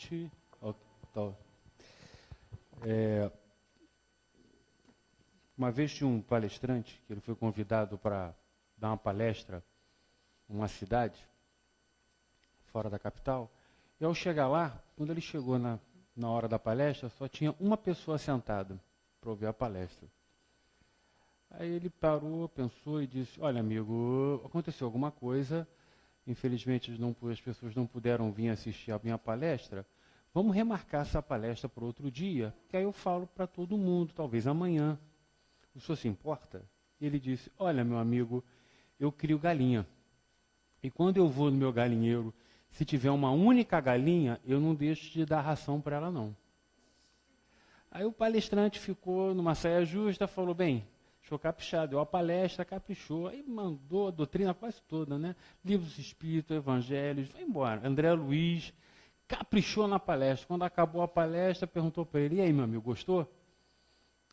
Convite. Uma vez tinha um palestrante que ele foi convidado para dar uma palestra em uma cidade fora da capital. E ao chegar lá, quando ele chegou na hora da palestra, só tinha uma pessoa sentada para ouvir a palestra. Aí ele parou, pensou e disse: olha, amigo, aconteceu alguma coisa, infelizmente as pessoas não puderam vir assistir a minha palestra, vamos remarcar essa palestra para outro dia, que aí eu falo para todo mundo, talvez amanhã. O senhor se importa? Ele disse: olha, meu amigo, eu crio galinha. E quando eu vou no meu galinheiro, se tiver uma única galinha, eu não deixo de dar ração para ela, não. Aí o palestrante ficou numa saia justa, falou: bem, show caprichado, deu a palestra, caprichou, aí mandou a doutrina quase toda, né? Livros espíritos, evangelhos, vai embora. André Luiz caprichou na palestra. Quando acabou a palestra, perguntou para ele: e aí, meu amigo, gostou?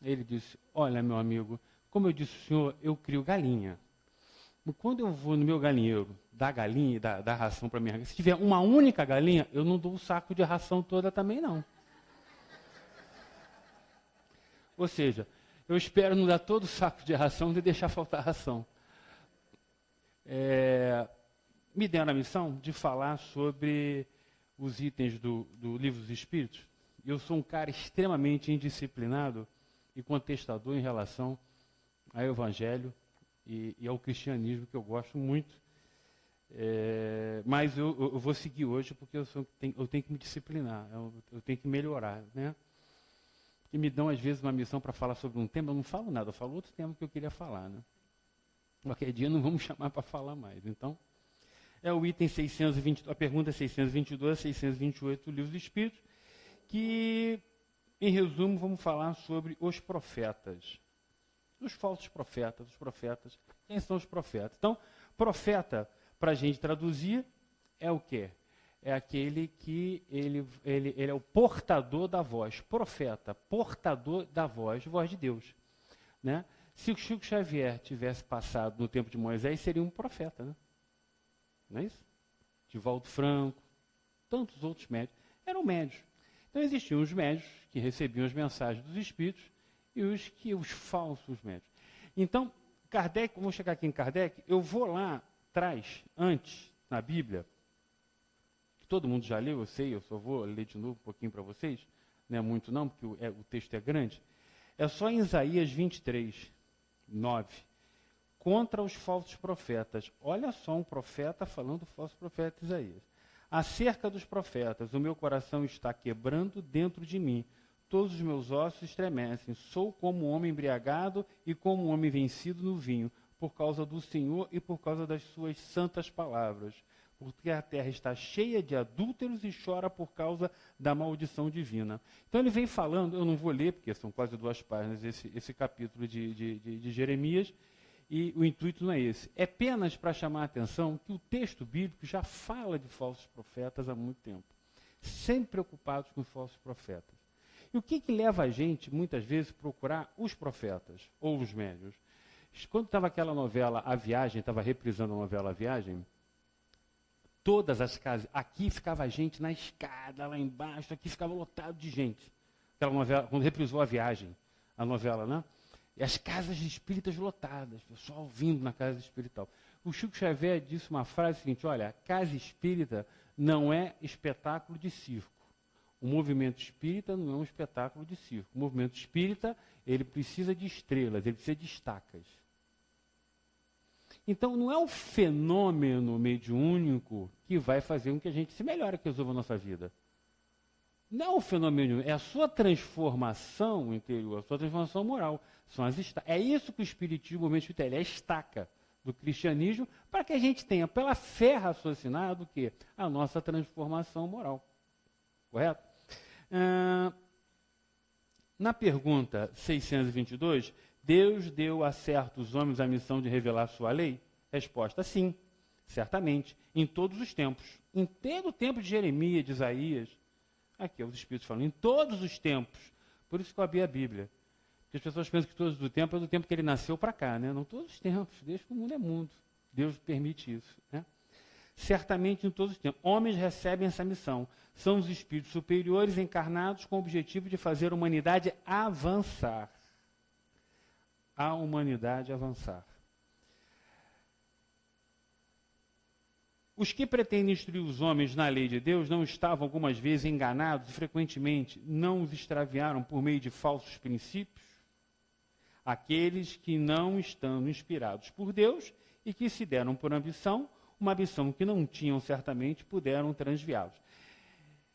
Ele disse: olha, meu amigo, como eu disse ao senhor, eu crio galinha. Quando eu vou no meu galinheiro dar galinha e dar ração para minha galinha, se tiver uma única galinha, eu não dou o saco de ração toda também, não. Ou seja, eu espero não dar todo o saco de ração e deixar faltar ração. Me deram a missão de falar sobre os itens do Livro dos Espíritos. Eu sou um cara extremamente indisciplinado e contestador em relação ao Evangelho e ao cristianismo, que eu gosto muito. Mas eu vou seguir hoje porque eu tenho que me disciplinar, eu tenho que melhorar, né? E me dão, às vezes, uma missão para falar sobre um tema, eu não falo nada, eu falo outro tema que eu queria falar, né? Qualquer dia não vamos chamar para falar mais. Então, é o item 620, a pergunta 622 a 628 do Livro dos Espíritos, que, em resumo, vamos falar sobre os profetas. Os falsos profetas, os profetas. Quem são os profetas? Então, profeta, para a gente traduzir, é o quê? É aquele que ele é o portador da voz. Profeta, portador da voz de Deus. Né? Se o Chico Xavier tivesse passado no tempo de Moisés, seria um profeta. Né? Não é isso? Divaldo Franco, tantos outros médios. Eram médios. Então existiam os médios que recebiam as mensagens dos espíritos e os falsos médios. Então, Kardec, vamos chegar aqui em Kardec, eu vou lá atrás, antes, na Bíblia, que todo mundo já leu, eu sei, eu só vou ler de novo um pouquinho para vocês, não é muito não, porque o texto é grande. É só em Isaías 23, 9, contra os falsos profetas. Olha só um profeta falando do falso profeta Isaías. Acerca dos profetas, o meu coração está quebrando dentro de mim. Todos os meus ossos estremecem. Sou como um homem embriagado e como um homem vencido no vinho, por causa do Senhor e por causa das suas santas palavras. Porque a terra está cheia de adúlteros e chora por causa da maldição divina. Então ele vem falando, eu não vou ler, porque são quase 2 páginas esse capítulo de Jeremias, e o intuito não é esse. É apenas para chamar a atenção que o texto bíblico já fala de falsos profetas há muito tempo. Sempre preocupados com os falsos profetas. E o que leva a gente, muitas vezes, a procurar os profetas ou os médiuns? Quando estava aquela novela A Viagem, estava reprisando a novela A Viagem, todas as casas, aqui ficava gente na escada, lá embaixo, aqui ficava lotado de gente. Aquela novela, quando reprisou A Viagem, a novela, né? E as casas espíritas lotadas, pessoal vindo na casa espírita. O Chico Xavier disse uma frase seguinte: olha, a casa espírita não é espetáculo de circo. O movimento espírita não é um espetáculo de circo. O movimento espírita, ele precisa de estrelas, ele precisa de estacas. Então, não é o fenômeno mediúnico que vai fazer com que a gente se melhore, que resolva a nossa vida. Não é o fenômeno, é a sua transformação interior, a sua transformação moral. É isso que o espiritismo, o movimento espírita, é a estaca do cristianismo, para que a gente tenha, pela fé raciocinada, o quê? A nossa transformação moral. Correto? Na pergunta 622, Deus deu a certos homens a missão de revelar sua lei? Resposta: sim, certamente, em todos os tempos. Em todo o tempo de Jeremias, de Isaías, aqui os Espíritos falam, em todos os tempos. Por isso que eu abri a Bíblia. Porque as pessoas pensam que todos o tempo é do tempo que ele nasceu para cá, né? Não todos os tempos, desde que o mundo é mundo. Deus permite isso, né? certamente em todos os tempos. Homens recebem essa missão. São os espíritos superiores encarnados com o objetivo de fazer a humanidade avançar. A humanidade avançar. Os que pretendem instruir os homens na lei de Deus não estavam algumas vezes enganados e frequentemente não os extraviaram por meio de falsos princípios? Aqueles que não estão inspirados por Deus e que se deram por ambição, uma ambição que não tinham certamente, puderam transviá-los.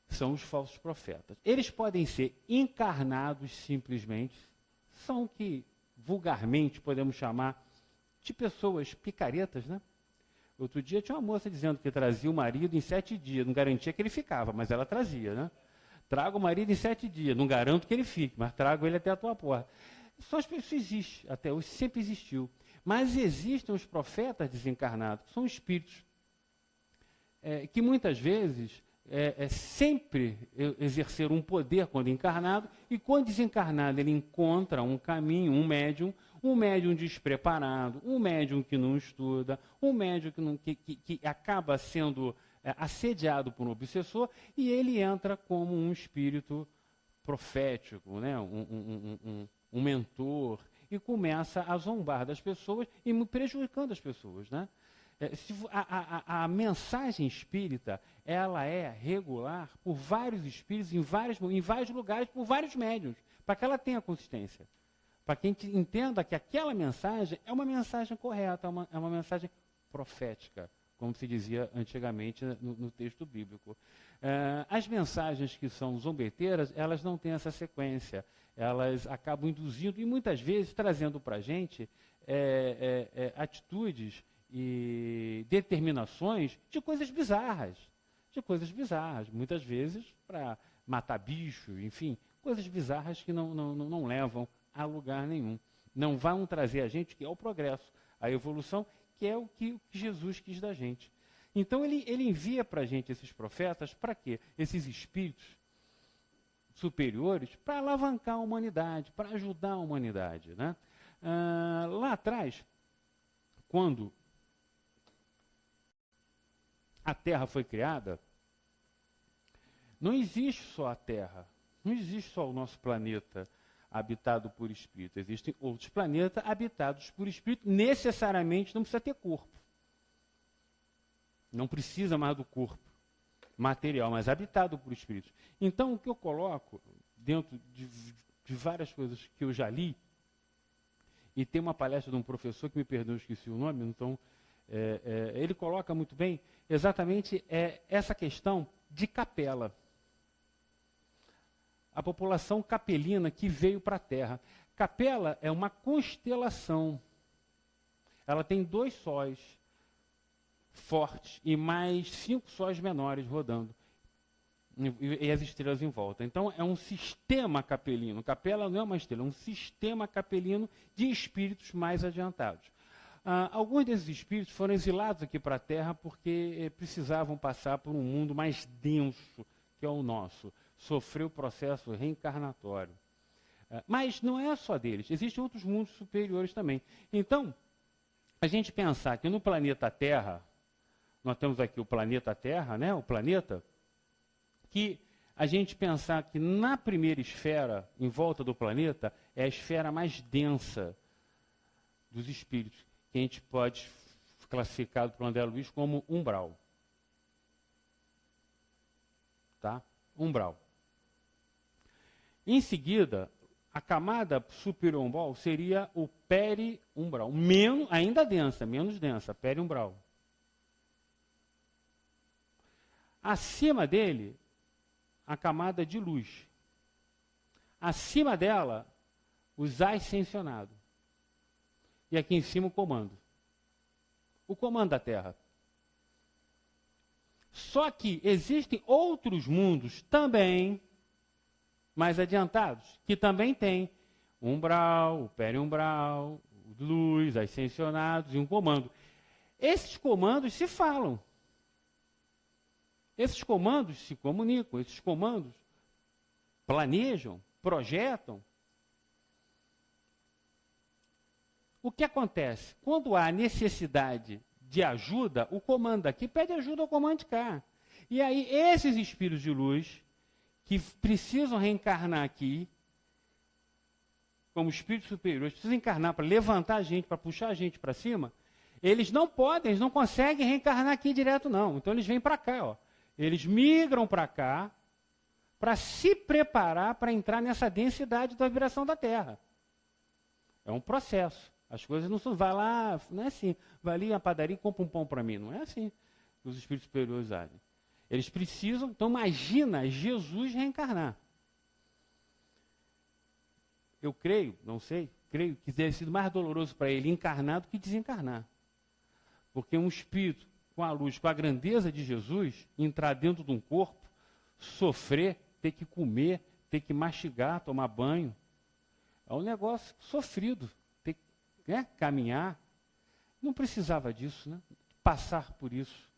São os falsos profetas. Eles podem ser encarnados simplesmente, são o que vulgarmente podemos chamar de pessoas picaretas, né? Outro dia tinha uma moça dizendo que trazia o marido em 7 dias, não garantia que ele ficava, mas ela trazia, né? Trago o marido em 7 dias, não garanto que ele fique, mas trago ele até a tua porta. Isso existe, até hoje sempre existiu. Mas existem os profetas desencarnados, que são espíritos que muitas vezes sempre exerceram um poder quando encarnado, e quando desencarnado ele encontra um caminho, um médium despreparado, um médium que não estuda, um médium que acaba sendo assediado por um obsessor, e ele entra como um espírito profético, né? Um mentor, e começa a zombar das pessoas e prejudicando as pessoas, né? A mensagem espírita, ela é regular por vários espíritos, em vários lugares, por vários médiuns, para que ela tenha consistência. Para que a gente entenda que aquela mensagem é uma mensagem correta, é uma mensagem profética, como se dizia antigamente no texto bíblico. As mensagens que são zombeteiras, elas não têm essa sequência. Elas acabam induzindo e muitas vezes trazendo para a gente atitudes e determinações de coisas bizarras. Muitas vezes para matar bicho, enfim, coisas bizarras que não levam a lugar nenhum. Não vão trazer a gente, que é o progresso, a evolução, que é o que Jesus quis da gente. Então ele envia para a gente esses profetas, para quê? Esses espíritos superiores, para alavancar a humanidade, para ajudar a humanidade, né? Lá atrás, quando a Terra foi criada, não existe só a Terra, não existe só o nosso planeta habitado por espírito. Existem outros planetas habitados por espírito, necessariamente não precisa ter corpo. Não precisa mais do corpo material, mas habitado por espíritos. Então, o que eu coloco dentro de várias coisas que eu já li, e tem uma palestra de um professor, que me perdoe, eu esqueci o nome, então, ele coloca muito bem exatamente essa questão de capela. A população capelina que veio para a Terra. Capela é uma constelação. Ela tem 2 sóis fortes e mais 5 sóis menores rodando. E as estrelas em volta. Então, é um sistema capelino. Capela não é uma estrela, é um sistema capelino de espíritos mais adiantados. Alguns desses espíritos foram exilados aqui para a Terra porque precisavam passar por um mundo mais denso, que é o nosso. Sofreu o processo reencarnatório. Mas não é só deles, existem outros mundos superiores também. Então, a gente pensar que no planeta Terra, nós temos aqui o planeta Terra, né, o planeta, que a gente pensar que na primeira esfera, em volta do planeta, é a esfera mais densa dos espíritos, que a gente pode classificar pelo André Luiz como umbral. Tá? Umbral. Em seguida, a camada superior umbral seria o periumbral, ainda densa, menos densa, periumbral. Acima dele, a camada de luz. Acima dela, os ascensionados. E aqui em cima o comando. O comando da Terra. Só que existem outros mundos também mais adiantados, que também têm umbral, o periumbral, luz, ascensionados e um comando. Esses comandos se falam. Esses comandos se comunicam, esses comandos planejam, projetam. O que acontece? Quando há necessidade de ajuda, o comando daqui pede ajuda ao comando de cá. E aí, esses espíritos de luz, que precisam reencarnar aqui, como espíritos superiores, precisam encarnar para levantar a gente, para puxar a gente para cima, eles não podem, eles não conseguem reencarnar aqui direto, não. Então, eles vêm para cá, ó. Eles migram para cá, para se preparar para entrar nessa densidade da vibração da Terra. É um processo. As coisas não são, vai lá, não é assim, vai ali na padaria e compra um pão para mim. Não é assim que os espíritos superiores agem. Eles precisam, então imagina Jesus reencarnar. Eu creio, não sei, creio que deve sido mais doloroso para ele encarnar do que desencarnar. Porque um espírito com a luz, com a grandeza de Jesus, entrar dentro de um corpo, sofrer, ter que comer, ter que mastigar, tomar banho, é um negócio sofrido. Ter que caminhar, não precisava disso, né? Passar por isso.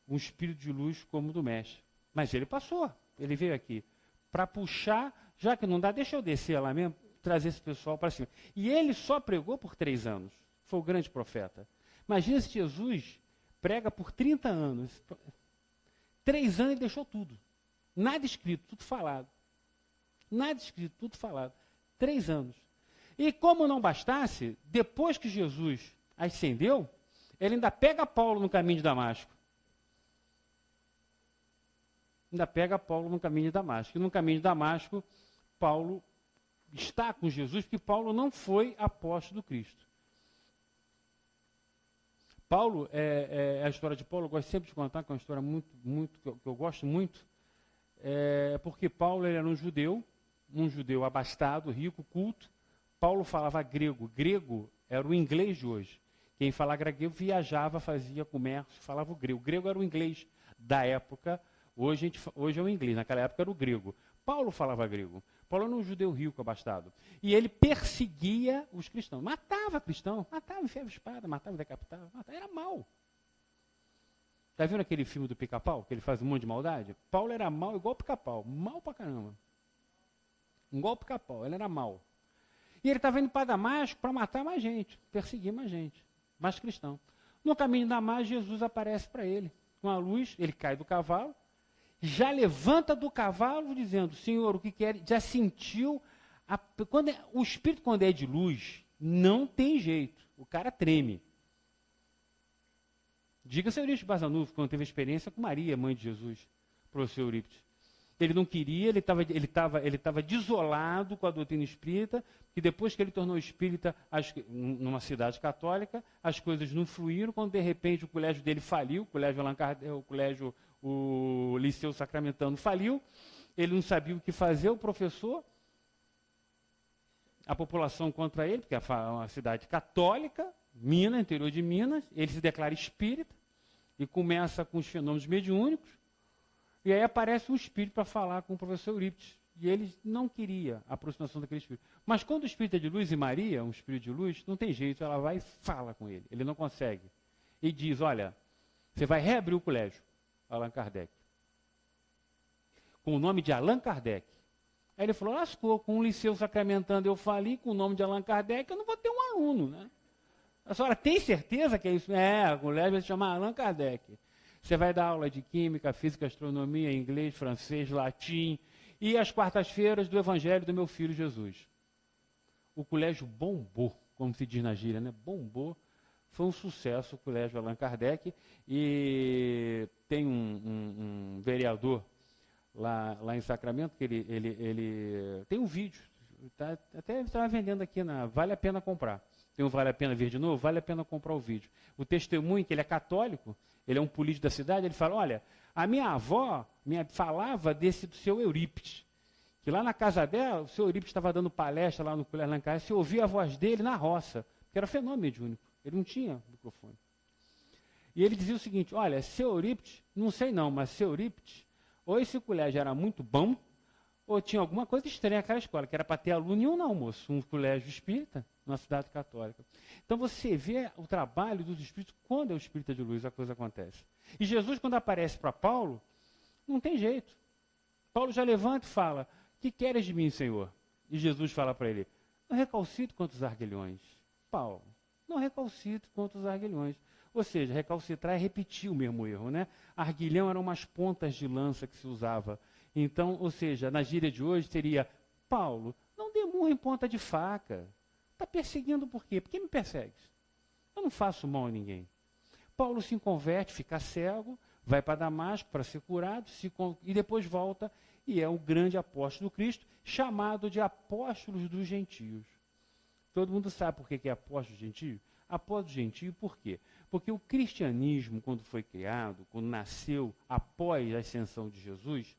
Um espírito de luz como o do mestre. Mas ele passou, ele veio aqui para puxar, já que não dá, deixa eu descer lá mesmo, trazer esse pessoal para cima. E ele só pregou por 3 anos, foi o grande profeta. Imagina se Jesus prega por 30 anos. 3 anos ele deixou tudo. Nada escrito, tudo falado. Nada escrito, tudo falado. 3 anos. E como não bastasse, depois que Jesus ascendeu, ele ainda pega Paulo no caminho de Damasco. Ainda pega Paulo no caminho de Damasco. E no caminho de Damasco, Paulo está com Jesus, porque Paulo não foi apóstolo do Cristo. Paulo, a história de Paulo, eu gosto sempre de contar, que é uma história que eu gosto muito, porque Paulo ele era um judeu abastado, rico, culto. Paulo falava grego. Grego era o inglês de hoje. Quem falava grego viajava, fazia comércio, falava o grego. O grego era o inglês da época. Hoje é o inglês, naquela época era o grego. Paulo falava grego. Paulo era um judeu rico, abastado. E ele perseguia os cristãos. Matava cristão, matava, enfiava espada, matava, decapitava. Era mau. Está vendo aquele filme do Pica-Pau, que ele faz um monte de maldade? Paulo era mau igual o Pica-Pau. Mau pra caramba. Igual o Pica-Pau, ele era mau. E ele estava indo para Damasco para matar mais gente, perseguir mais gente, mais cristão. No caminho de Damasco, Jesus aparece para ele. Com a luz, ele cai do cavalo, já levanta do cavalo dizendo, Senhor, o que quer? Já sentiu, o espírito quando é de luz, não tem jeito, o cara treme. Diga seu Eurípides Barçanufo, quando teve experiência com Maria, mãe de Jesus, professor Eurípides. Ele não queria, ele estava desolado com a doutrina espírita, que depois que ele tornou espírita numa cidade católica, as coisas não fluíram, quando de repente o colégio dele faliu, o Liceu Sacramentano faliu, ele não sabia o que fazer, o professor, a população contra ele, porque é uma cidade católica, Minas, interior de Minas, ele se declara espírita, e começa com os fenômenos mediúnicos, e aí aparece um espírito para falar com o professor Eurípides. E ele não queria a aproximação daquele espírito. Mas quando o espírito é de luz, e Maria, um espírito de luz, não tem jeito, ela vai e fala com ele. Ele não consegue. E diz, olha, você vai reabrir o colégio, Allan Kardec. Com o nome de Allan Kardec. Aí ele falou, lascou, com o Liceu Sacramentano eu falei, com o nome de Allan Kardec, eu não vou ter um aluno, né? A senhora tem certeza que é isso? O colégio vai se chamar Allan Kardec. Você vai dar aula de química, física, astronomia, inglês, francês, latim e as quartas-feiras do Evangelho do meu filho Jesus. O colégio bombou, como se diz na gíria, né? Bombou. Foi um sucesso o colégio Allan Kardec e tem um vereador lá em Sacramento que ele tem um vídeo, até ele estava vendendo aqui Vale a Pena Comprar. Tem um Vale a Pena Ver de Novo? Vale a pena comprar o vídeo. O testemunho, que ele é católico, ele é um político da cidade, ele fala, olha, a minha avó falava do seu Eurípides, que lá na casa dela, o seu Eurípides estava dando palestra lá no Colégio Allan Kardec, você ouvia a voz dele na roça, que era fenômeno mediúnico, ele não tinha microfone. E ele dizia o seguinte, olha, seu Eurípides, não sei não, mas seu Eurípides, ou esse colégio era muito bom, ou tinha alguma coisa estranha naquela escola, que era para ter aluno e um não, moço, um colégio espírita, numa cidade católica. Então você vê o trabalho dos espíritos, quando é o espírito de luz, a coisa acontece. E Jesus, quando aparece para Paulo, não tem jeito. Paulo já levanta e fala, que queres de mim, Senhor? E Jesus fala para ele, não recalcito contra os arguilhões. Paulo, não recalcito contra os arguilhões. Ou seja, recalcitrar é repetir o mesmo erro, né? Arguilhão eram umas pontas de lança que se usava. Então, ou seja, na gíria de hoje seria, Paulo, não dê murro em ponta de faca. Está perseguindo por quê? Por que me persegues? Eu não faço mal a ninguém. Paulo se converte, fica cego, vai para Damasco para ser curado, e depois volta e é o grande apóstolo do Cristo, chamado de apóstolos dos gentios. Todo mundo sabe por que é apóstolo gentio? Apóstolo gentio por quê? Porque o cristianismo, quando foi criado, quando nasceu após a ascensão de Jesus,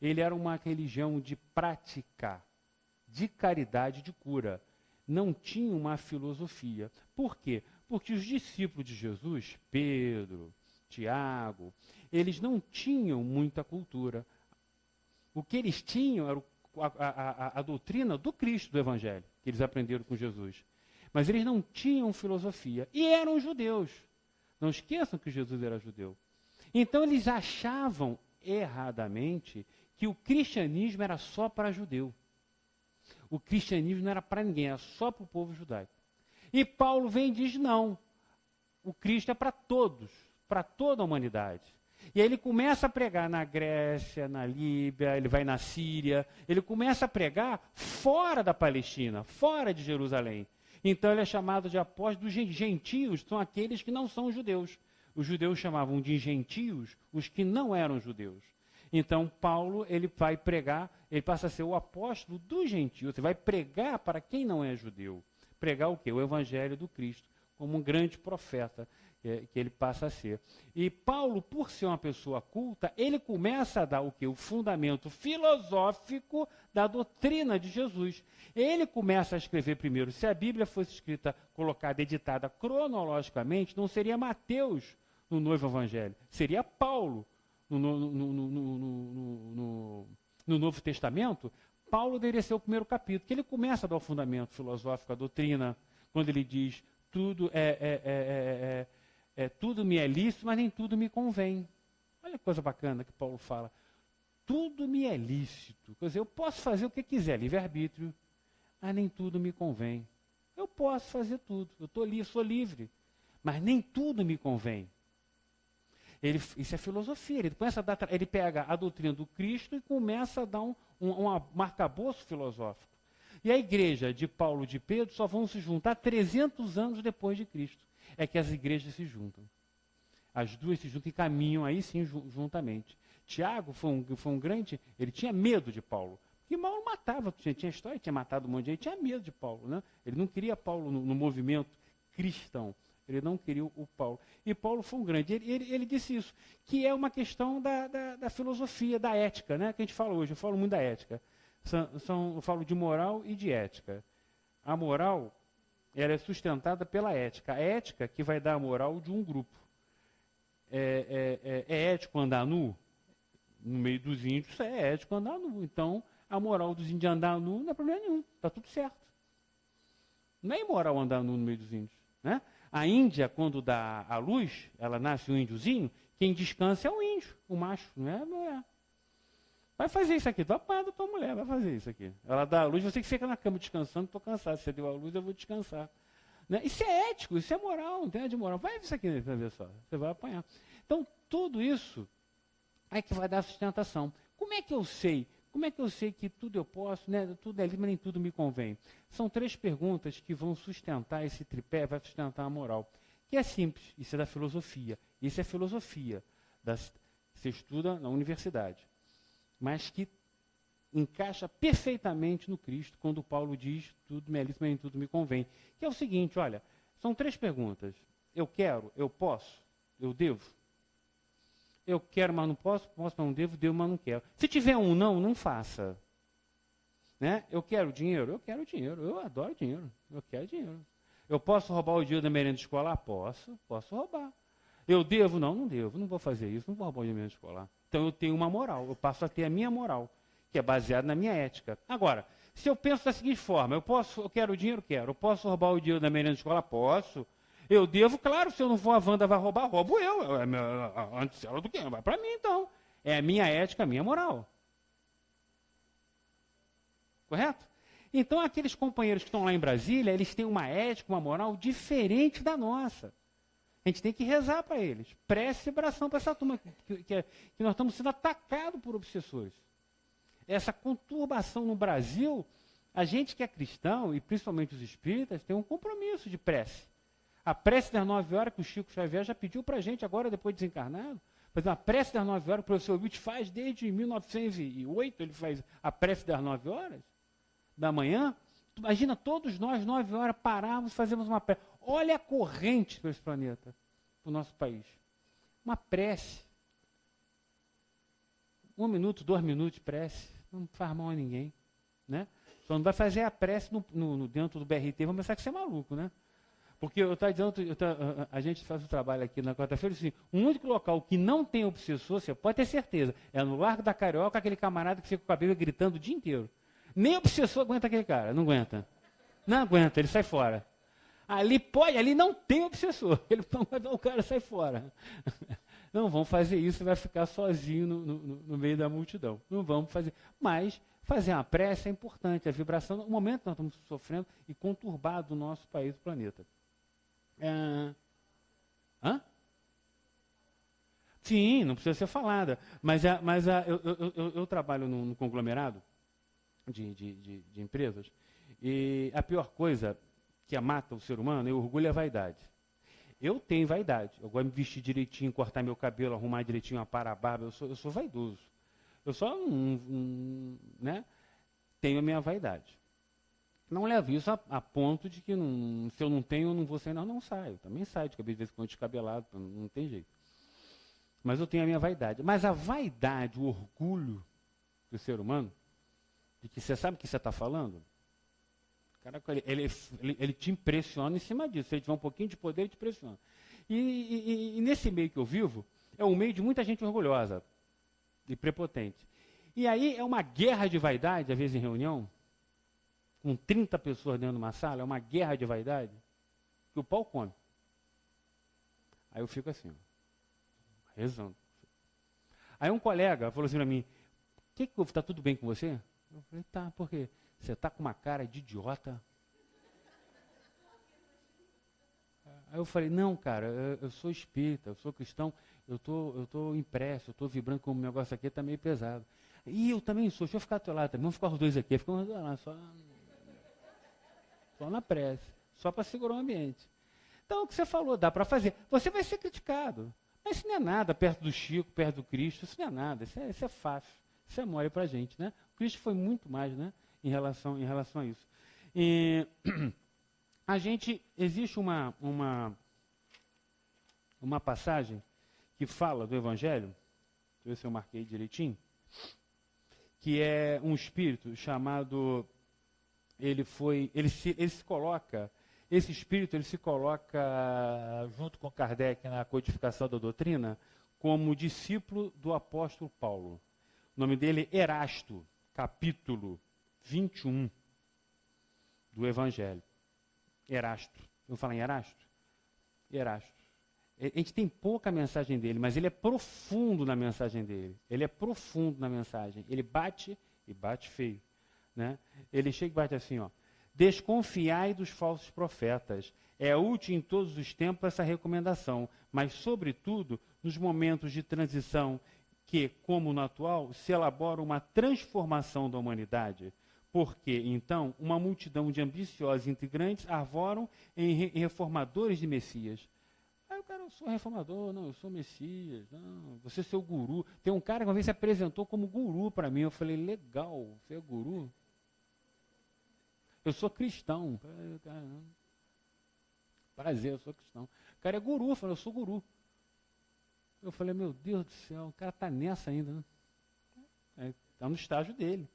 ele era uma religião de prática, de caridade, de cura. Não tinha uma filosofia. Por quê? Porque os discípulos de Jesus, Pedro, Tiago, eles não tinham muita cultura. O que eles tinham era a doutrina do Cristo, do Evangelho, que eles aprenderam com Jesus. Mas eles não tinham filosofia. E eram judeus. Não esqueçam que Jesus era judeu. Então eles achavam erradamente que o cristianismo era só para judeu. O cristianismo não era para ninguém, era só para o povo judaico. E Paulo vem e diz, não, o Cristo é para todos, para toda a humanidade. E aí ele começa a pregar na Grécia, na Líbia, ele vai na Síria, ele começa a pregar fora da Palestina, fora de Jerusalém. Então ele é chamado de apóstolo dos gentios, são aqueles que não são judeus. Os judeus chamavam de gentios os que não eram judeus. Então Paulo, ele vai pregar, ele passa a ser o apóstolo dos gentios, ele vai pregar para quem não é judeu. Pregar o quê? O evangelho do Cristo, como um grande profeta que ele passa a ser. E Paulo, por ser uma pessoa culta, ele começa a dar o quê? O fundamento filosófico da doutrina de Jesus. Ele começa a escrever primeiro. Se a Bíblia fosse escrita, colocada, editada cronologicamente, não seria Mateus no Novo Evangelho, seria Paulo no Novo Testamento. Paulo deveria ser o primeiro capítulo, que ele começa a dar o fundamento filosófico, a doutrina, quando ele diz, tudo tudo me é lícito, mas nem tudo me convém. Olha que coisa bacana que Paulo fala. Tudo me é lícito. Quer dizer, eu posso fazer o que quiser, livre-arbítrio, mas nem tudo me convém. Eu posso fazer tudo, sou livre, mas nem tudo me convém. Isso é filosofia, ele pega a doutrina do Cristo e começa a dar um arcabouço filosófico. E a igreja de Paulo e de Pedro só vão se juntar 300 anos depois de Cristo. É que as igrejas se juntam. As duas se juntam e caminham aí sim juntamente. Tiago foi um grande, ele tinha medo de Paulo. Porque Paulo matava, tinha história, tinha matado um monte de gente, tinha medo de Paulo. Né? Ele não queria Paulo no movimento cristão. Ele não queria o Paulo. E Paulo foi um grande. Ele disse isso, que é uma questão da filosofia, da ética, né? Que a gente fala hoje. Eu falo muito da ética. Eu falo de moral e de ética. A moral, ela é sustentada pela ética. A ética que vai dar a moral de um grupo. É ético andar nu? No meio dos índios, é ético andar nu. Então, a moral dos índios andar nu não é problema nenhum. Está tudo certo. Não é imoral andar nu no meio dos índios, né? A Índia, quando dá a luz, ela nasce um índiozinho, quem descansa é o índio, o macho, não é a mulher. Vai fazer isso aqui, tu apaga a tua mulher, vai fazer isso aqui. Ela dá a luz, você que fica na cama descansando, estou cansado, se você deu a luz, eu vou descansar. Né? Isso é ético, isso é moral, não tem de moral. Vai ver isso aqui para ver só, você vai apanhar. Então, tudo isso é que vai dar sustentação. Como é que eu sei? Como é que eu sei que tudo eu posso, né? Tudo é livre, mas nem tudo me convém? São 3 perguntas que vão sustentar esse tripé, vai sustentar a moral. Que é simples, isso é da filosofia. Isso é filosofia, você estuda na universidade. Mas que encaixa perfeitamente no Cristo, quando Paulo diz, tudo me é lícito, mas nem tudo me convém. Que é o seguinte, olha, são 3 perguntas. Eu quero, eu posso, eu devo? Eu quero, mas não posso, mas não devo, mas não quero. Se tiver um não faça. Né? Eu quero dinheiro, eu adoro dinheiro, eu quero dinheiro. Eu posso roubar o dinheiro da merenda escolar? Posso roubar. Eu devo? Não devo, não vou fazer isso, não vou roubar o dinheiro da merenda escolar. Então eu tenho uma moral, eu passo a ter a minha moral, que é baseada na minha ética. Agora, se eu penso da seguinte forma, eu quero dinheiro? Quero. Eu posso roubar o dinheiro da merenda escolar? Posso. Eu devo, claro, se eu não for a Wanda vai roubar, roubo eu. Antes ela do que? Vai para mim, então. É a minha ética, a minha moral. Correto? Então, aqueles companheiros que estão lá em Brasília, eles têm uma ética, uma moral diferente da nossa. A gente tem que rezar para eles. Prece e oração para essa turma, que nós estamos sendo atacados por obsessores. Essa conturbação no Brasil, a gente que é cristão, e principalmente os espíritas, tem um compromisso de prece. A prece das 9 horas, que o Chico Xavier já pediu para a gente, agora depois de desencarnado, fazer uma prece das 9 horas, o professor Witt faz desde 1908, ele faz a prece das 9 horas da manhã. Imagina todos nós, 9 horas, pararmos e fazemos uma prece. Olha a corrente para esse planeta, para o nosso país. Uma prece. 1 minuto, 2 minutos de prece. Não faz mal a ninguém. Né? Só não vai fazer a prece dentro do BRT, vamos pensar que você é maluco, né? Porque eu estava dizendo, a gente faz o trabalho aqui na quarta-feira, assim, o único local que não tem obsessor, você pode ter certeza, é no Largo da Carioca, aquele camarada que fica com o cabelo gritando o dia inteiro. Nem obsessor aguenta aquele cara, não aguenta. Não aguenta, ele sai fora. Ali não tem obsessor, o cara sai fora. Não vão fazer isso, vai ficar sozinho no meio da multidão. Não vamos fazer. Mas fazer uma prece é importante, a vibração, no momento que nós estamos sofrendo e conturbado no nosso país, o planeta. Sim, não precisa ser falada. Mas eu trabalho num conglomerado de empresas, e a pior coisa que mata o ser humano é o orgulho e a vaidade. Eu tenho vaidade. Eu gosto de me vestir direitinho, cortar meu cabelo, arrumar direitinho, aparar a barba. Eu sou vaidoso. Eu só né, tenho a minha vaidade. Não levo isso a ponto de que se eu não tenho, eu não vou sair. Não saio. Eu também saio de vez em quando descabelado, não tem jeito. Mas eu tenho a minha vaidade. Mas a vaidade, o orgulho do ser humano, de que você sabe o que você está falando, caraca, ele te impressiona em cima disso. Se ele tiver um pouquinho de poder, ele te impressiona. E nesse meio que eu vivo, é um meio de muita gente orgulhosa e prepotente. E aí é uma guerra de vaidade, às vezes em reunião, com 30 pessoas dentro de uma sala, é uma guerra de vaidade, que o pau come. Aí eu fico assim, ó, rezando. Aí um colega falou assim para mim, está tudo bem com você? Eu falei, tá, por quê? Você está com uma cara de idiota? Aí eu falei, não, cara, eu sou espírita, eu sou cristão, eu tô impresso, eu estou vibrando com o negócio aqui, está meio pesado. E eu também sou, deixa eu ficar ao teu lado também, vamos ficar os dois aqui, ficamos lá, só na prece, só para segurar o ambiente. Então, o que você falou, dá para fazer. Você vai ser criticado, mas isso não é nada perto do Chico, perto do Cristo, isso não é nada, isso é fácil, isso é mole para a gente, né? O Cristo foi muito mais, né, em relação a isso. E existe uma passagem que fala do Evangelho, deixa eu ver se eu marquei direitinho, que é um espírito chamado, esse espírito ele se coloca junto com Kardec na codificação da doutrina como discípulo do apóstolo Paulo. O nome dele é Erasto, capítulo 21 do Evangelho. Erasto. Eu vou falar em Erasto? Erasto. A gente tem pouca mensagem dele, mas ele é profundo na mensagem dele. Ele é profundo na mensagem. Ele bate, e bate feio. Né? Ele chega e bate assim, ó. Desconfiai dos falsos profetas. É útil em todos os tempos essa recomendação, mas, sobretudo, nos momentos de transição que, como no atual, se elabora uma transformação da humanidade. Porque, então, uma multidão de ambiciosos integrantes arvoram em reformadores de Messias. Aí o cara, eu sou reformador, não, eu sou Messias, não, você é seu guru. Tem um cara que uma vez se apresentou como guru para mim, eu falei, legal, você é guru? Eu sou cristão. Prazer, eu sou cristão. O cara é guru, eu falei, eu sou guru. Eu falei, meu Deus do céu, o cara está nessa ainda, né? Está no estágio dele.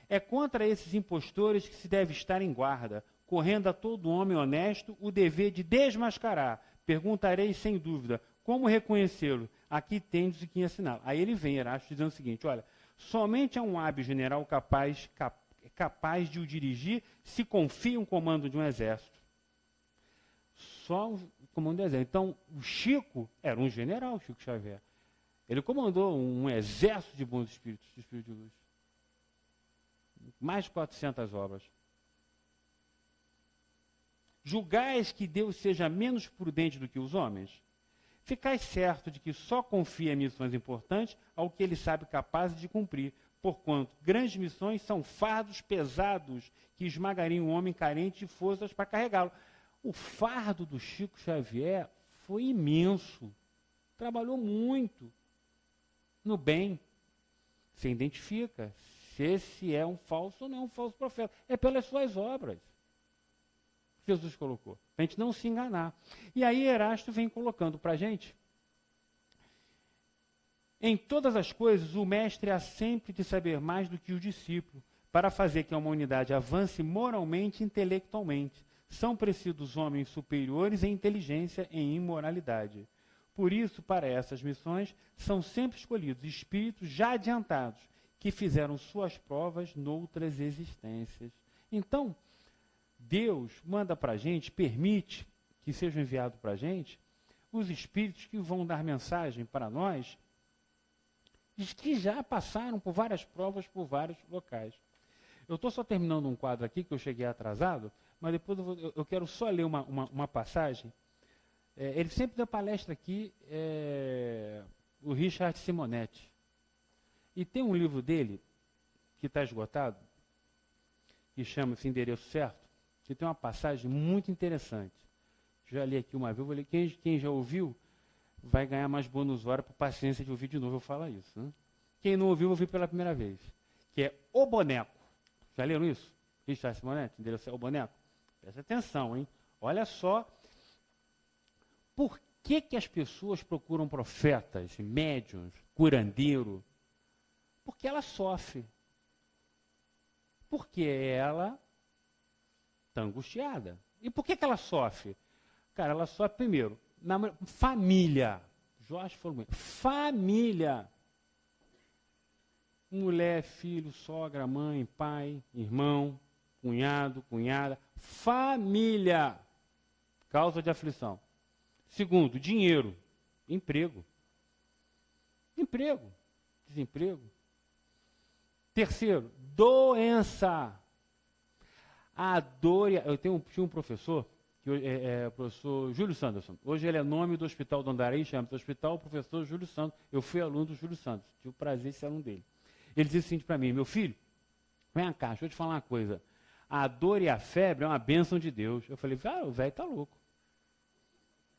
É contra esses impostores que se deve estar em guarda, correndo a todo homem honesto o dever de desmascarar. Perguntarei sem dúvida, como reconhecê-lo? Aqui tendes o que ensinar. Aí ele vem, Erasto, dizendo o seguinte, olha, somente é um hábil general capaz de o dirigir se confia um comando de um exército. Só o comando do exército. Então, o Chico era um general, Chico Xavier. Ele comandou um exército de bons espíritos, de espíritos de luz. Mais de 400 obras. Julgais que Deus seja menos prudente do que os homens? Ficai certo de que só confia em missões importantes ao que ele sabe capaz de cumprir, porquanto grandes missões são fardos pesados que esmagariam um homem carente de forças para carregá-lo. O fardo do Chico Xavier foi imenso. Trabalhou muito no bem. Você identifica se esse é um falso ou não é um falso profeta. É pelas suas obras. Jesus colocou, para a gente não se enganar. E aí Erasto vem colocando para a gente: em todas as coisas, o mestre há sempre de saber mais do que o discípulo, para fazer que a humanidade avance moralmente e intelectualmente. São precisos homens superiores em inteligência e em imoralidade. Por isso, para essas missões, são sempre escolhidos espíritos já adiantados, que fizeram suas provas noutras existências. Então, Deus manda para a gente, permite que sejam enviados para a gente os espíritos que vão dar mensagem para nós, que já passaram por várias provas, por vários locais. Eu estou só terminando um quadro aqui, que eu cheguei atrasado, mas depois eu quero só ler uma passagem. Ele sempre dá palestra aqui, o Richard Simonetti. E tem um livro dele, que está esgotado, que chama-se Endereço Certo, que tem uma passagem muito interessante. Já li aqui uma vez, vou ler. Quem já ouviu vai ganhar mais bônus hora por paciência de ouvir de novo eu falar isso. Né? Quem não ouviu, ouviu pela primeira vez. Que é O Boneco. Já leram isso? Richard Simonetti, Endereço O Boneco? Presta atenção, hein? Olha só. Por que as pessoas procuram profetas, médiuns, curandeiro? Porque ela sofre. Porque ela está angustiada. E por que ela sofre? Cara, ela sofre primeiro na família. Jorge falou, família. Mulher, filho, sogra, mãe, pai, irmão, cunhado, cunhada. Família. Causa de aflição. Segundo, dinheiro. Emprego. Emprego. Desemprego. Terceiro, doença. A dor. Eu tinha um professor, que é o professor Júlio Sanderson. Hoje ele é nome do Hospital do Andarém, chama-se Hospital Professor Júlio Santos. Eu fui aluno do Júlio Santos, tive o prazer de ser aluno dele. Ele disse assim para mim: meu filho, vem cá, deixa eu te falar uma coisa. A dor e a febre é uma bênção de Deus. Eu falei, o velho está louco.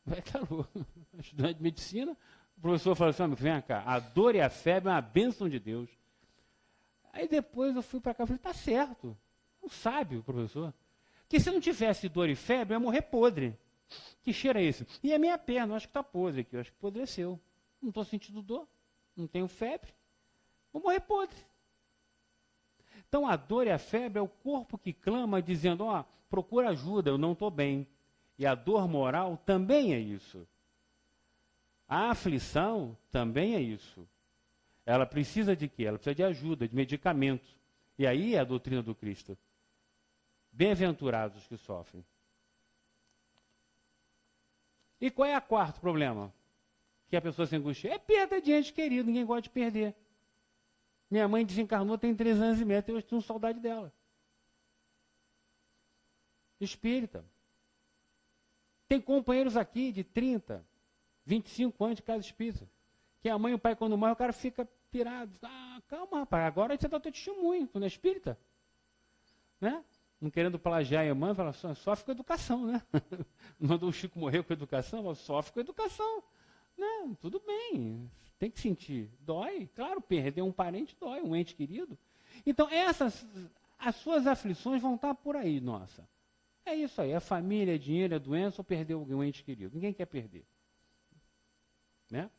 O velho está louco. Estudante de medicina, o professor falou assim: vem cá, a dor e a febre é uma bênção de Deus. Aí depois eu fui para cá e falei, está certo. Um sábio, professor. Que se não tivesse dor e febre, eu ia morrer podre. Que cheiro é esse? E a minha perna, eu acho que está podre aqui, eu acho que apodreceu. Não estou sentindo dor, não tenho febre, vou morrer podre. Então a dor e a febre é o corpo que clama dizendo, procura ajuda, eu não estou bem. E a dor moral também é isso. A aflição também é isso. Ela precisa de quê? Ela precisa de ajuda, de medicamento. E aí é a doutrina do Cristo. Bem-aventurados os que sofrem. E qual é o quarto problema? Que a pessoa se angustia? É perda de ente querido, ninguém gosta de perder. Minha mãe desencarnou, tem 3 anos e meio, eu tenho saudade dela. Espírita. Tem companheiros aqui de 30, 25 anos de casa espírita. Que a mãe e o pai, quando morre, o cara fica pirado. Calma, rapaz, agora você dá o teu testemunho, tu não é espírita? Né? Não querendo plagiar a irmã, fala, sofre com educação, né? Mandou o Chico morrer com educação, fala, sofre com educação. Né? Tudo bem, tem que sentir. Dói, claro, perder um parente dói, um ente querido. Então, as suas aflições vão estar por aí, nossa. É isso aí, é família, é dinheiro, é doença ou perder um ente querido. Ninguém quer perder. Né?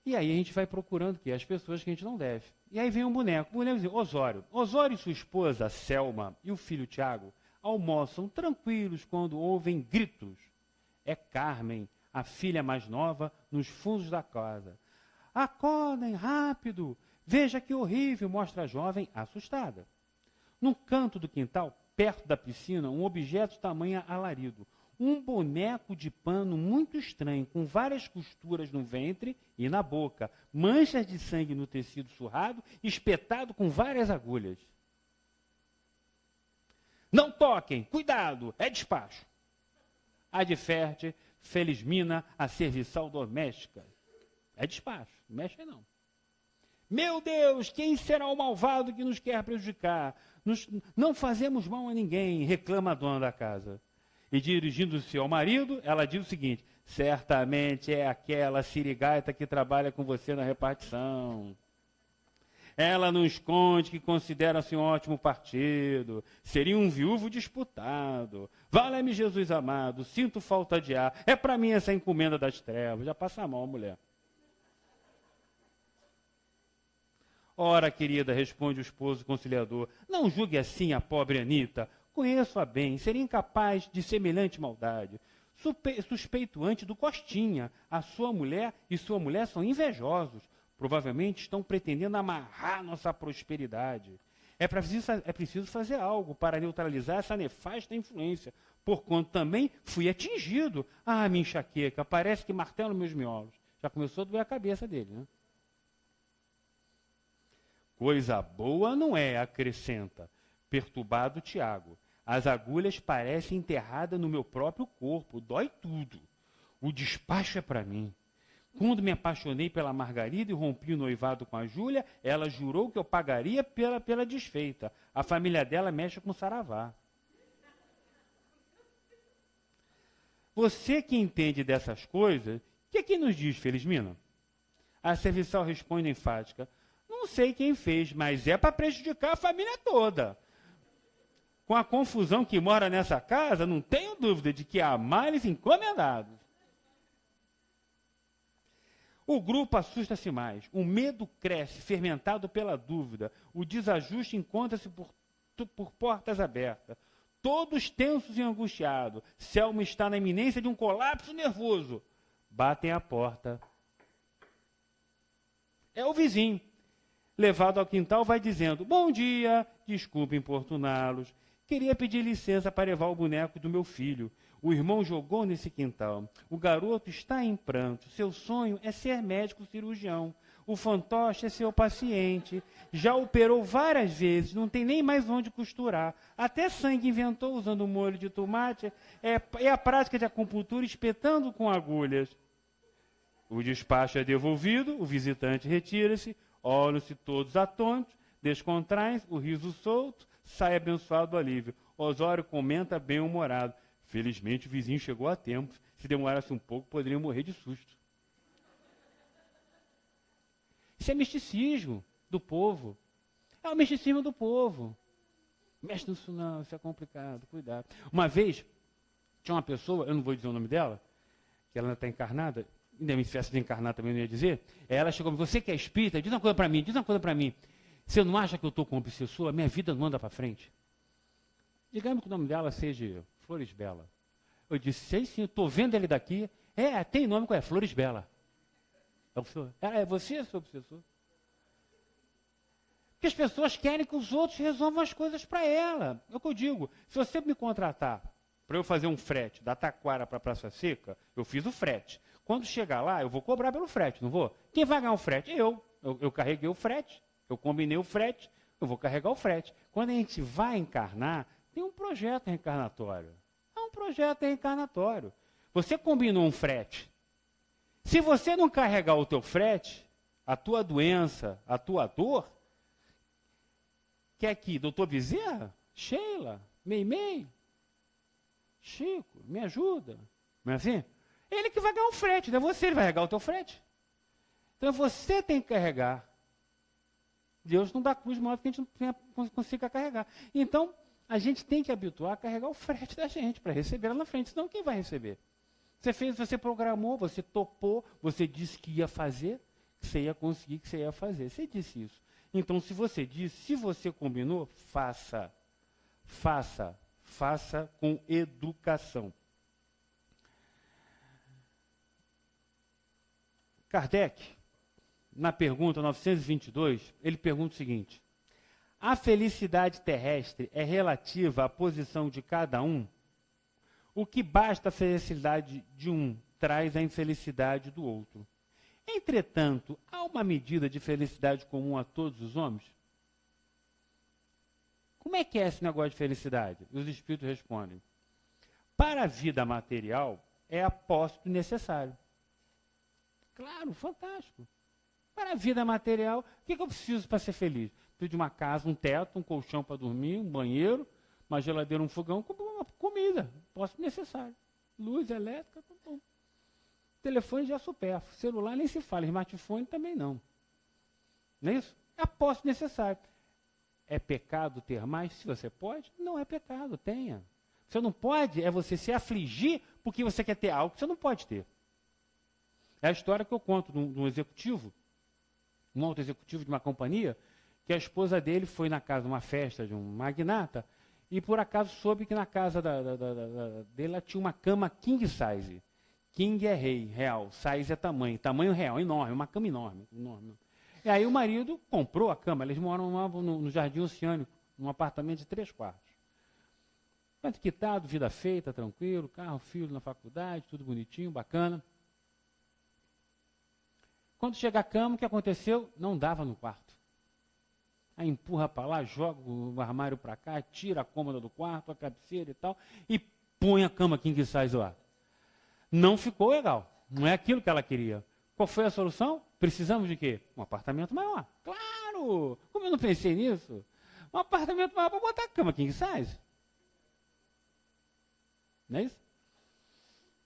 E aí a gente vai procurando as pessoas que a gente não deve. E aí vem um boneco. O boneco diz, Osório. Osório e sua esposa, Selma, e o filho Tiago, almoçam tranquilos quando ouvem gritos. É Carmen, a filha mais nova, nos fundos da casa. Acordem, rápido! Veja que horrível, mostra a jovem assustada. No canto do quintal, perto da piscina, um objeto tamanho alarido. Um boneco de pano muito estranho, com várias costuras no ventre e na boca, manchas de sangue no tecido surrado, espetado com várias agulhas. Não toquem, cuidado, é despacho. Adverte, Felismina, a serviçal doméstica. É despacho, não mexe não. Meu Deus, quem será o malvado que nos quer prejudicar? Não fazemos mal a ninguém, reclama a dona da casa. E dirigindo-se ao marido, ela diz o seguinte: certamente é aquela sirigaita que trabalha com você na repartição. Ela não esconde que considera-se um ótimo partido. Seria um viúvo disputado. Vale-me Jesus amado, sinto falta de ar. É para mim essa encomenda das trevas. Já passa mal, mulher. Ora, querida, responde o esposo conciliador, não julgue assim a pobre Anita. Conheço-a bem, seria incapaz de semelhante maldade. Suspeito antes do Costinha. A sua mulher e sua mulher são invejosos. Provavelmente estão pretendendo amarrar nossa prosperidade. É preciso fazer algo para neutralizar essa nefasta influência, porquanto também fui atingido. Ah, minha enxaqueca, parece que martelo meus miolos. Já começou a doer a cabeça dele, né? Coisa boa não é, acrescenta, perturbado Tiago. As agulhas parecem enterradas no meu próprio corpo, dói tudo. O despacho é para mim. Quando me apaixonei pela Margarida e rompi o noivado com a Júlia, ela jurou que eu pagaria pela desfeita. A família dela mexe com saravá. Você que entende dessas coisas, o que nos diz, Felismina? A serviçal responde enfática: não sei quem fez, mas é para prejudicar a família toda. Com a confusão que mora nessa casa, não tenho dúvida de que há males encomendados. O grupo assusta-se mais, o medo cresce, fermentado pela dúvida, o desajuste encontra-se por portas abertas. Todos tensos e angustiados, Selma está na iminência de um colapso nervoso. Batem à porta. É o vizinho. Levado ao quintal, vai dizendo: bom dia, desculpe importuná-los. Queria pedir licença para levar o boneco do meu filho. O irmão jogou nesse quintal. O garoto está em pranto. Seu sonho é ser médico cirurgião. O fantoche é seu paciente. Já operou várias vezes, não tem nem mais onde costurar. Até sangue inventou usando molho de tomate. É a prática de acupuntura espetando com agulhas. O despacho é devolvido, o visitante retira-se, olham-se todos atônitos, descontraem-se, o riso solto, sai abençoado do alívio. Osório comenta bem-humorado: felizmente o vizinho chegou a tempo. Se demorasse um pouco, poderiam morrer de susto. Isso é misticismo do povo. É o misticismo do povo. Mexe nisso não, isso é complicado, cuidado. Uma vez, tinha uma pessoa, eu não vou dizer o nome dela, que ela ainda está encarnada, ainda me festa de encarnar também não ia dizer. Ela chegou: você que é espírita, diz uma coisa para mim. Você não acha que eu estou com obsessor? A minha vida não anda para frente. Digamos que o nome dela seja Flores Bela. Eu disse: sei sim, eu estou vendo ele daqui. Tem nome, qual é? Flores Bela. É você, seu obsessor? Porque as pessoas querem que os outros resolvam as coisas para ela. É o que eu digo. Se você me contratar para eu fazer um frete da Taquara para a Praça Seca, eu fiz o frete. Quando chegar lá, eu vou cobrar pelo frete, não vou? Quem vai ganhar o frete? Eu carreguei o frete, eu combinei o frete, eu vou carregar o frete. Quando a gente vai encarnar, tem um projeto reencarnatório. É um projeto reencarnatório. Você combinou um frete. Se você não carregar o teu frete, a tua doença, a tua dor, quer que doutor Bezerra, Sheila, Meimei, Chico, me ajuda. Não é assim? Ele que vai ganhar o frete, não é você, ele vai carregar o teu frete. Então você tem que carregar. Deus não dá cruz maior que a gente não consiga carregar. Então, a gente tem que habituar a carregar o frete da gente para receber lá na frente, senão quem vai receber? Você programou, você topou, você disse que ia fazer, que você ia conseguir, que você ia fazer. Você disse isso. Então, se você disse, se você combinou, faça. Faça. Faça com educação. Kardec, na pergunta 922, ele pergunta o seguinte: a felicidade terrestre é relativa à posição de cada um? O que basta a felicidade de um traz a infelicidade do outro. Entretanto, há uma medida de felicidade comum a todos os homens? Como é que é esse negócio de felicidade? Os espíritos respondem: para a vida material, é a posse do necessário. Claro, fantástico. Para a vida material, o que eu preciso para ser feliz? Preciso de uma casa, um teto, um colchão para dormir, um banheiro, uma geladeira, um fogão, uma comida. Posse necessário. Luz elétrica, tá bom. Telefone já é supérfluo. Celular nem se fala, smartphone também não. Não é isso? É a posse necessária. É pecado ter mais? Se você pode, não é pecado, tenha. Você não pode, é você se afligir porque você quer ter algo que você não pode ter. É a história que eu conto de um executivo, um alto executivo de uma companhia, que a esposa dele foi na casa de uma festa de um magnata e por acaso soube que na casa dele ela tinha uma cama king size. King é rei, real, size é tamanho real, enorme, uma cama enorme. E aí o marido comprou a cama, eles moram no Jardim Oceânico, num apartamento de 3 quartos. Quanto quitado, vida feita, tranquilo, carro, filho na faculdade, tudo bonitinho, bacana. Quando chega a cama, o que aconteceu? Não dava no quarto. Aí empurra para lá, joga o armário para cá, tira a cômoda do quarto, a cabeceira e tal, e põe a cama king size lá. Não ficou legal. Não é aquilo que ela queria. Qual foi a solução? Precisamos de quê? Um apartamento maior. Claro! Como eu não pensei nisso? Um apartamento maior para botar a cama king size. Não é isso?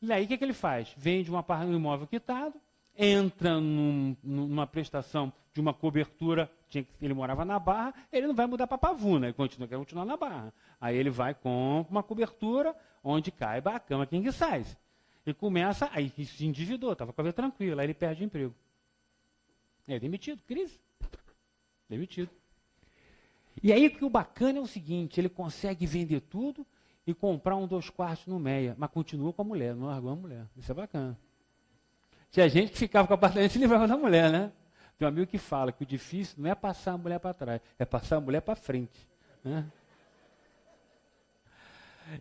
E aí o que ele faz? Vende um imóvel quitado, entra numa prestação de uma cobertura, ele morava na Barra, ele não vai mudar para Pavuna, ele quer continuar na Barra. Aí ele vai com uma cobertura onde caiba a cama king size. E começa, aí se endividou, estava com a vida tranquila, aí ele perde o emprego. É demitido, crise. Demitido. E aí que o bacana é o seguinte, ele consegue vender tudo e comprar 2 quartos no Meia, mas continua com a mulher, não largou a mulher. Isso é bacana. Tinha gente que ficava com o apartamento e se livrava da mulher, né? Tem um amigo que fala que o difícil não é passar a mulher para trás, é passar a mulher para frente. Né?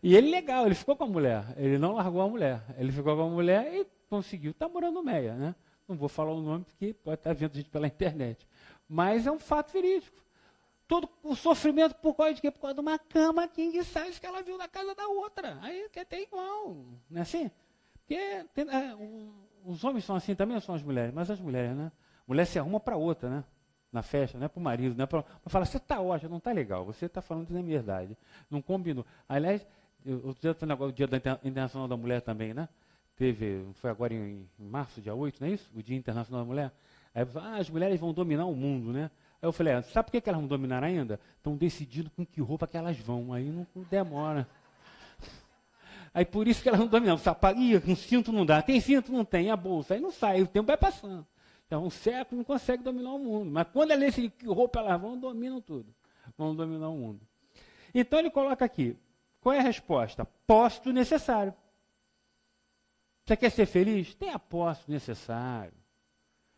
E ele legal, ele ficou com a mulher, ele não largou a mulher. Ele ficou com a mulher e conseguiu, está morando no Meia, né? Não vou falar o nome porque pode estar vendo gente pela internet. Mas é um fato verídico. Todo o sofrimento por causa de quê? Por causa de uma cama king size que ela viu na casa da outra. Aí quer ter igual, não é assim? Porque os homens são assim também, ou são as mulheres? Mas as mulheres, né? Mulher se arruma para outra, né? Na festa, não é para o marido, não é para falar, você está ótimo, não está legal, você está falando da minha verdade. Não combinou. Aliás, outro dia foi o Dia Internacional da Mulher também, né? Foi agora em março, dia 8, não é isso? O Dia Internacional da Mulher. Aí as mulheres vão dominar o mundo, né? Aí eu falei, sabe por que elas vão dominar ainda? Estão decidindo com que roupa que elas vão, aí não demora. Aí por isso que elas não dominam. Sapato, um cinto não dá, tem cinto, não tem, a bolsa, aí não sai, o tempo vai passando. Então, um século não consegue dominar o mundo. Mas quando elas decidem que roupa elas vão, dominam tudo. Vão dominar o mundo. Então ele coloca aqui, qual é a resposta? Posse do necessário. Você quer ser feliz? Tenha posse do necessário.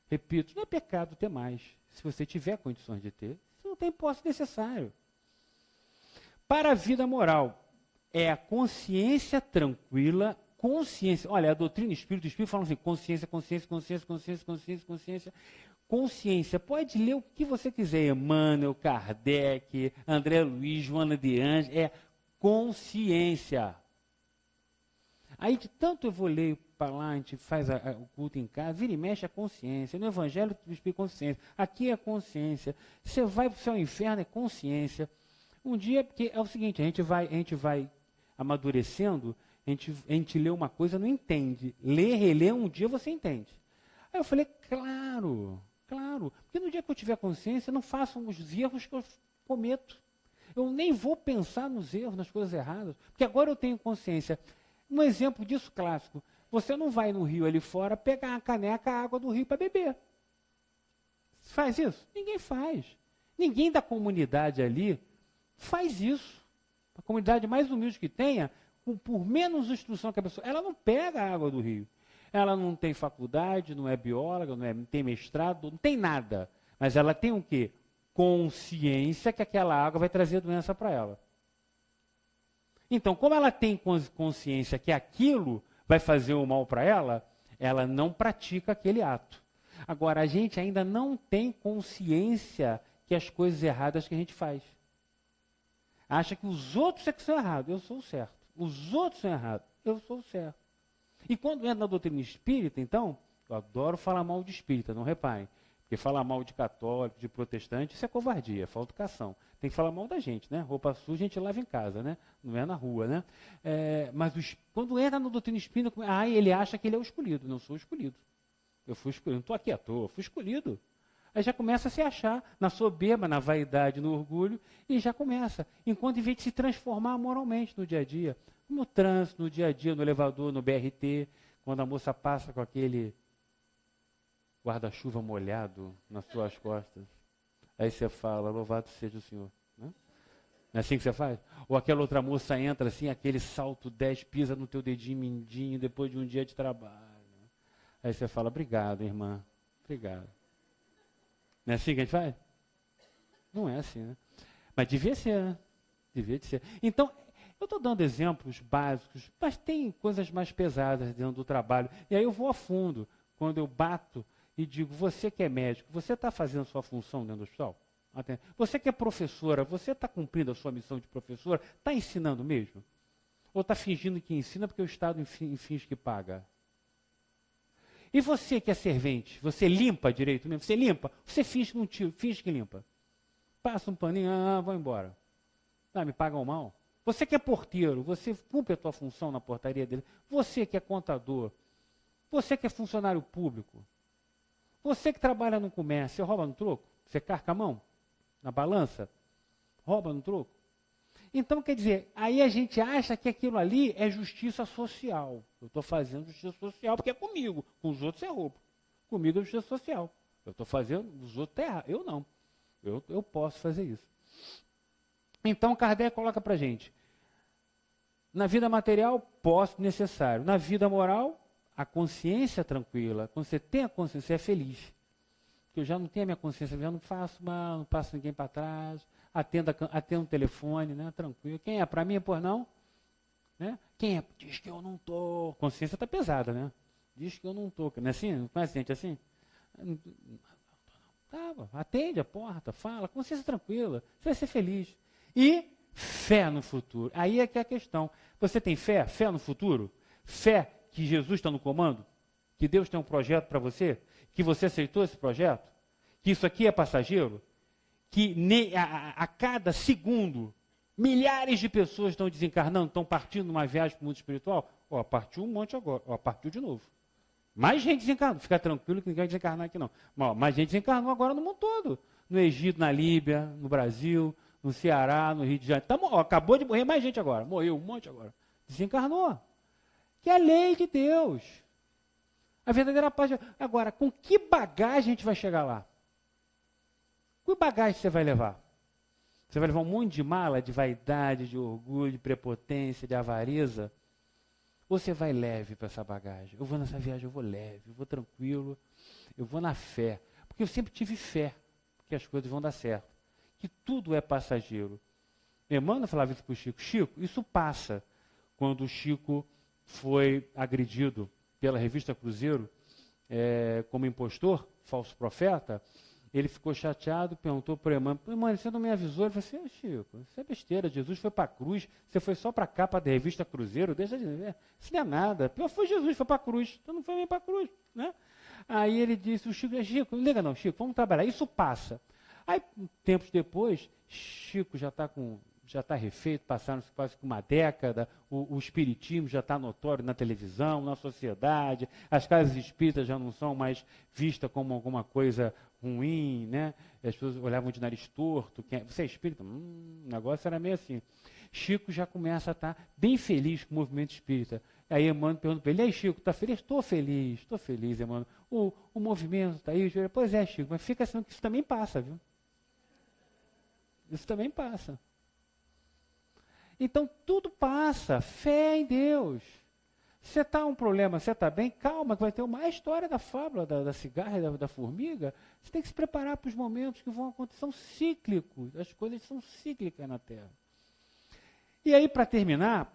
Repito, não é pecado ter mais. Se você tiver condições de ter, você não tem posse necessário. Para a vida moral, é a consciência tranquila, olha, a doutrina espírita, o espírito fala assim, consciência. Consciência, pode ler o que você quiser, Emmanuel, Kardec, André Luiz, Joana de Anjos, é consciência. Aí de tanto eu vou ler para lá, a gente faz o culto em casa, vira e mexe a consciência. No Evangelho tu explica consciência. Aqui é consciência. Você vai para o céu e inferno, é consciência. Um dia, porque é o seguinte, a gente vai amadurecendo, a gente lê uma coisa, não entende. Lê, relê, um dia você entende. Aí eu falei, claro. Porque no dia que eu tiver consciência, não façam os erros que eu cometo. Eu nem vou pensar nos erros, nas coisas erradas, porque agora eu tenho consciência. Um exemplo disso clássico, você não vai no rio ali fora pegar a caneca, a água do rio para beber. Faz isso? Ninguém faz. Ninguém da comunidade ali faz isso. A comunidade mais humilde que tenha, por menos instrução que a pessoa, ela não pega a água do rio. Ela não tem faculdade, não é bióloga, não tem mestrado, não tem nada. Mas ela tem o quê? Consciência que aquela água vai trazer doença para ela. Então, como ela tem consciência que aquilo vai fazer o mal para ela, ela não pratica aquele ato. Agora, a gente ainda não tem consciência que as coisas erradas que a gente faz. Acha que os outros é que são errados, eu sou o certo. Os outros são errados, eu sou o certo. E quando entra na doutrina espírita, então, eu adoro falar mal de espírita, não reparem. Porque falar mal de católico, de protestante, isso é covardia, é falta de educação. Tem que falar mal da gente, né? Roupa suja a gente lava em casa, né? Não é na rua, né? Mas quando entra na doutrina espírita, ele acha que ele é o escolhido. Não sou o escolhido. Eu fui escolhido, não estou aqui à toa, fui escolhido. Aí já começa a se achar na soberba, na vaidade, no orgulho, e já começa. Enquanto em vez de se transformar moralmente no dia a dia, no trânsito, no dia a dia, no elevador, no BRT, quando a moça passa com aquele guarda-chuva molhado nas suas costas. Aí você fala, louvado seja o Senhor. Né? Não é assim que você faz? Ou aquela outra moça entra assim, aquele salto 10, pisa no teu dedinho mindinho, depois de um dia de trabalho. Aí você fala, obrigado, irmã. Obrigado. Não é assim que a gente faz? Não é assim, né? Mas devia ser, né? Devia de ser. Então, eu estou dando exemplos básicos, mas tem coisas mais pesadas dentro do trabalho. E aí eu vou a fundo, quando eu bato e digo, você que é médico, você está fazendo sua função dentro do hospital? Você que é professora, você está cumprindo a sua missão de professora? Está ensinando mesmo? Ou está fingindo que ensina porque o Estado finge que paga? E você que é servente, você limpa direito mesmo? Você limpa? Você finge que limpa? Passa um paninho, vou embora. Me pagam mal? Você que é porteiro, você cumpre a tua função na portaria dele? Você que é contador? Você que é funcionário público? Você que trabalha no comércio, você rouba no troco? Você carca a mão? Na balança? Rouba no troco? Então, quer dizer, aí a gente acha que aquilo ali é justiça social. Eu estou fazendo justiça social porque é comigo. Com os outros é roubo. Comigo é justiça social. Eu estou fazendo, os outros estão errados. Eu não. Eu posso fazer isso. Então, Kardec coloca para a gente, na vida material, posso, necessário. Na vida moral, a consciência tranquila. Quando você tem a consciência, você é feliz. Porque eu já não tenho a minha consciência, eu já não faço mal, não passo ninguém para trás, atendo o telefone, né, tranquilo. Quem é? Para mim, pois não? Né? Quem é? Diz que eu não estou. Consciência está pesada, né? Diz que eu não estou. Não é assim? Não conhece gente assim? Atende a porta, fala, consciência tranquila, você vai ser feliz. E fé no futuro. Aí é que é a questão. Você tem fé? Fé no futuro? Fé que Jesus está no comando? Que Deus tem um projeto para você? Que você aceitou esse projeto? Que isso aqui é passageiro? Que a cada segundo, milhares de pessoas estão desencarnando, estão partindo numa viagem para o mundo espiritual? Partiu um monte agora, partiu de novo. Mais gente desencarnou, fica tranquilo que ninguém vai desencarnar aqui não. Mais gente desencarnou agora no mundo todo. No Egito, na Líbia, no Brasil, no Ceará, no Rio de Janeiro. Acabou de morrer mais gente agora, morreu um monte agora. Desencarnou. Que é a lei de Deus. A verdadeira paz. Agora, com que bagagem a gente vai chegar lá? Que bagagem você vai levar? Você vai levar um monte de mala, de vaidade, de orgulho, de prepotência, de avareza? Ou você vai leve para essa bagagem? Eu vou nessa viagem, eu vou leve, eu vou tranquilo, eu vou na fé. Porque eu sempre tive fé que as coisas vão dar certo. Que tudo é passageiro. Emmanuel falava isso para o Chico. Chico, isso passa. Quando o Chico foi agredido pela revista Cruzeiro, como impostor, falso profeta, ele ficou chateado, perguntou para o Emmanuel, Emmanuel, você não me avisou? Ele falou assim, Chico, isso é besteira, Jesus foi para a cruz, você foi só para a capa da revista Cruzeiro, deixa de ver, isso não é nada. Pior foi Jesus, foi para a cruz, então não foi nem para a cruz, né? Aí ele disse, o Chico, não liga não, Chico, vamos trabalhar, isso passa. Aí, tempos depois, Chico já está refeito, passaram quase uma década, o espiritismo já está notório na televisão, na sociedade, as casas espíritas já não são mais vistas como alguma coisa ruim, né? As pessoas olhavam de nariz torto, você é espírita? O negócio era meio assim. Chico já começa a estar bem feliz com o movimento espírita. Aí Emmanuel pergunta para ele, e aí Chico, está feliz? Estou feliz, Emmanuel. O movimento está aí? Pois é, Chico, mas fica assim que isso também passa, viu? Isso também passa. Então, tudo passa. Fé em Deus. Você está um problema, você está bem? Calma, que vai ter uma história da fábula da cigarra e da formiga. Você tem que se preparar para os momentos que vão acontecer. São cíclicos. As coisas são cíclicas na Terra. E aí, para terminar,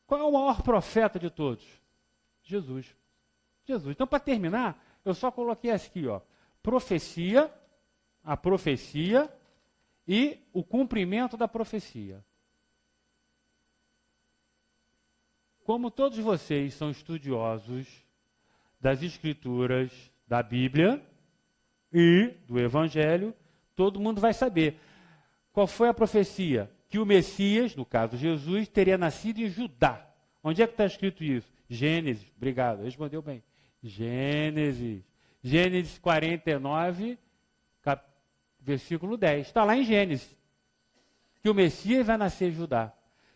qual é o maior profeta de todos? Jesus. Então, para terminar, eu só coloquei aqui, profecia, a profecia e o cumprimento da profecia. como todos vocês são estudiosos das Escrituras, da Bíblia e do Evangelho, todo mundo vai saber qual foi a profecia. Que o Messias, no caso Jesus, teria nascido em Judá. Onde é que está escrito isso? Gênesis, obrigado, respondeu bem. Gênesis 49, versículo 10. Está lá em Gênesis. Que o Messias vai nascer em Judá.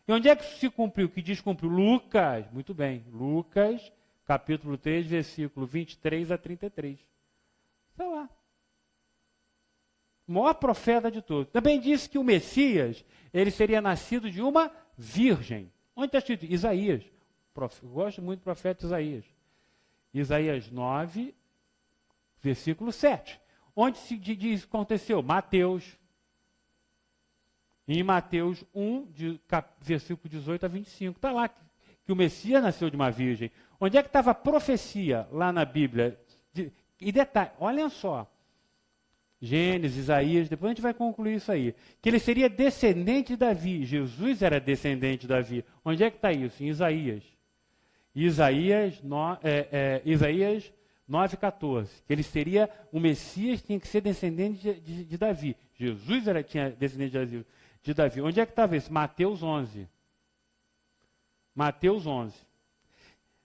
E onde é que se cumpriu? Que descumpriu? Lucas, muito bem. Lucas, capítulo 3, versículo 23 a 33. Está lá. O maior profeta de todos. Também disse que o Messias, ele seria nascido de uma virgem. Onde está escrito? Isaías. Eu gosto muito do profeta Isaías. Isaías 9, versículo 7. Onde se diz que aconteceu? Mateus. Em Mateus 1, versículo 18 a 25. Está lá que o Messias nasceu de uma virgem. Onde é que estava a profecia lá na Bíblia? E detalhe, olhem só. Gênesis, Isaías, depois a gente vai concluir isso aí. Que ele seria descendente de Davi. Jesus era descendente de Davi. Onde é que está isso? Em Isaías. Isaías 9,14. Que ele seria, o Messias tinha que ser descendente de Davi. Jesus tinha descendente de Davi. Onde é que estava isso? Mateus 11. Mateus 11.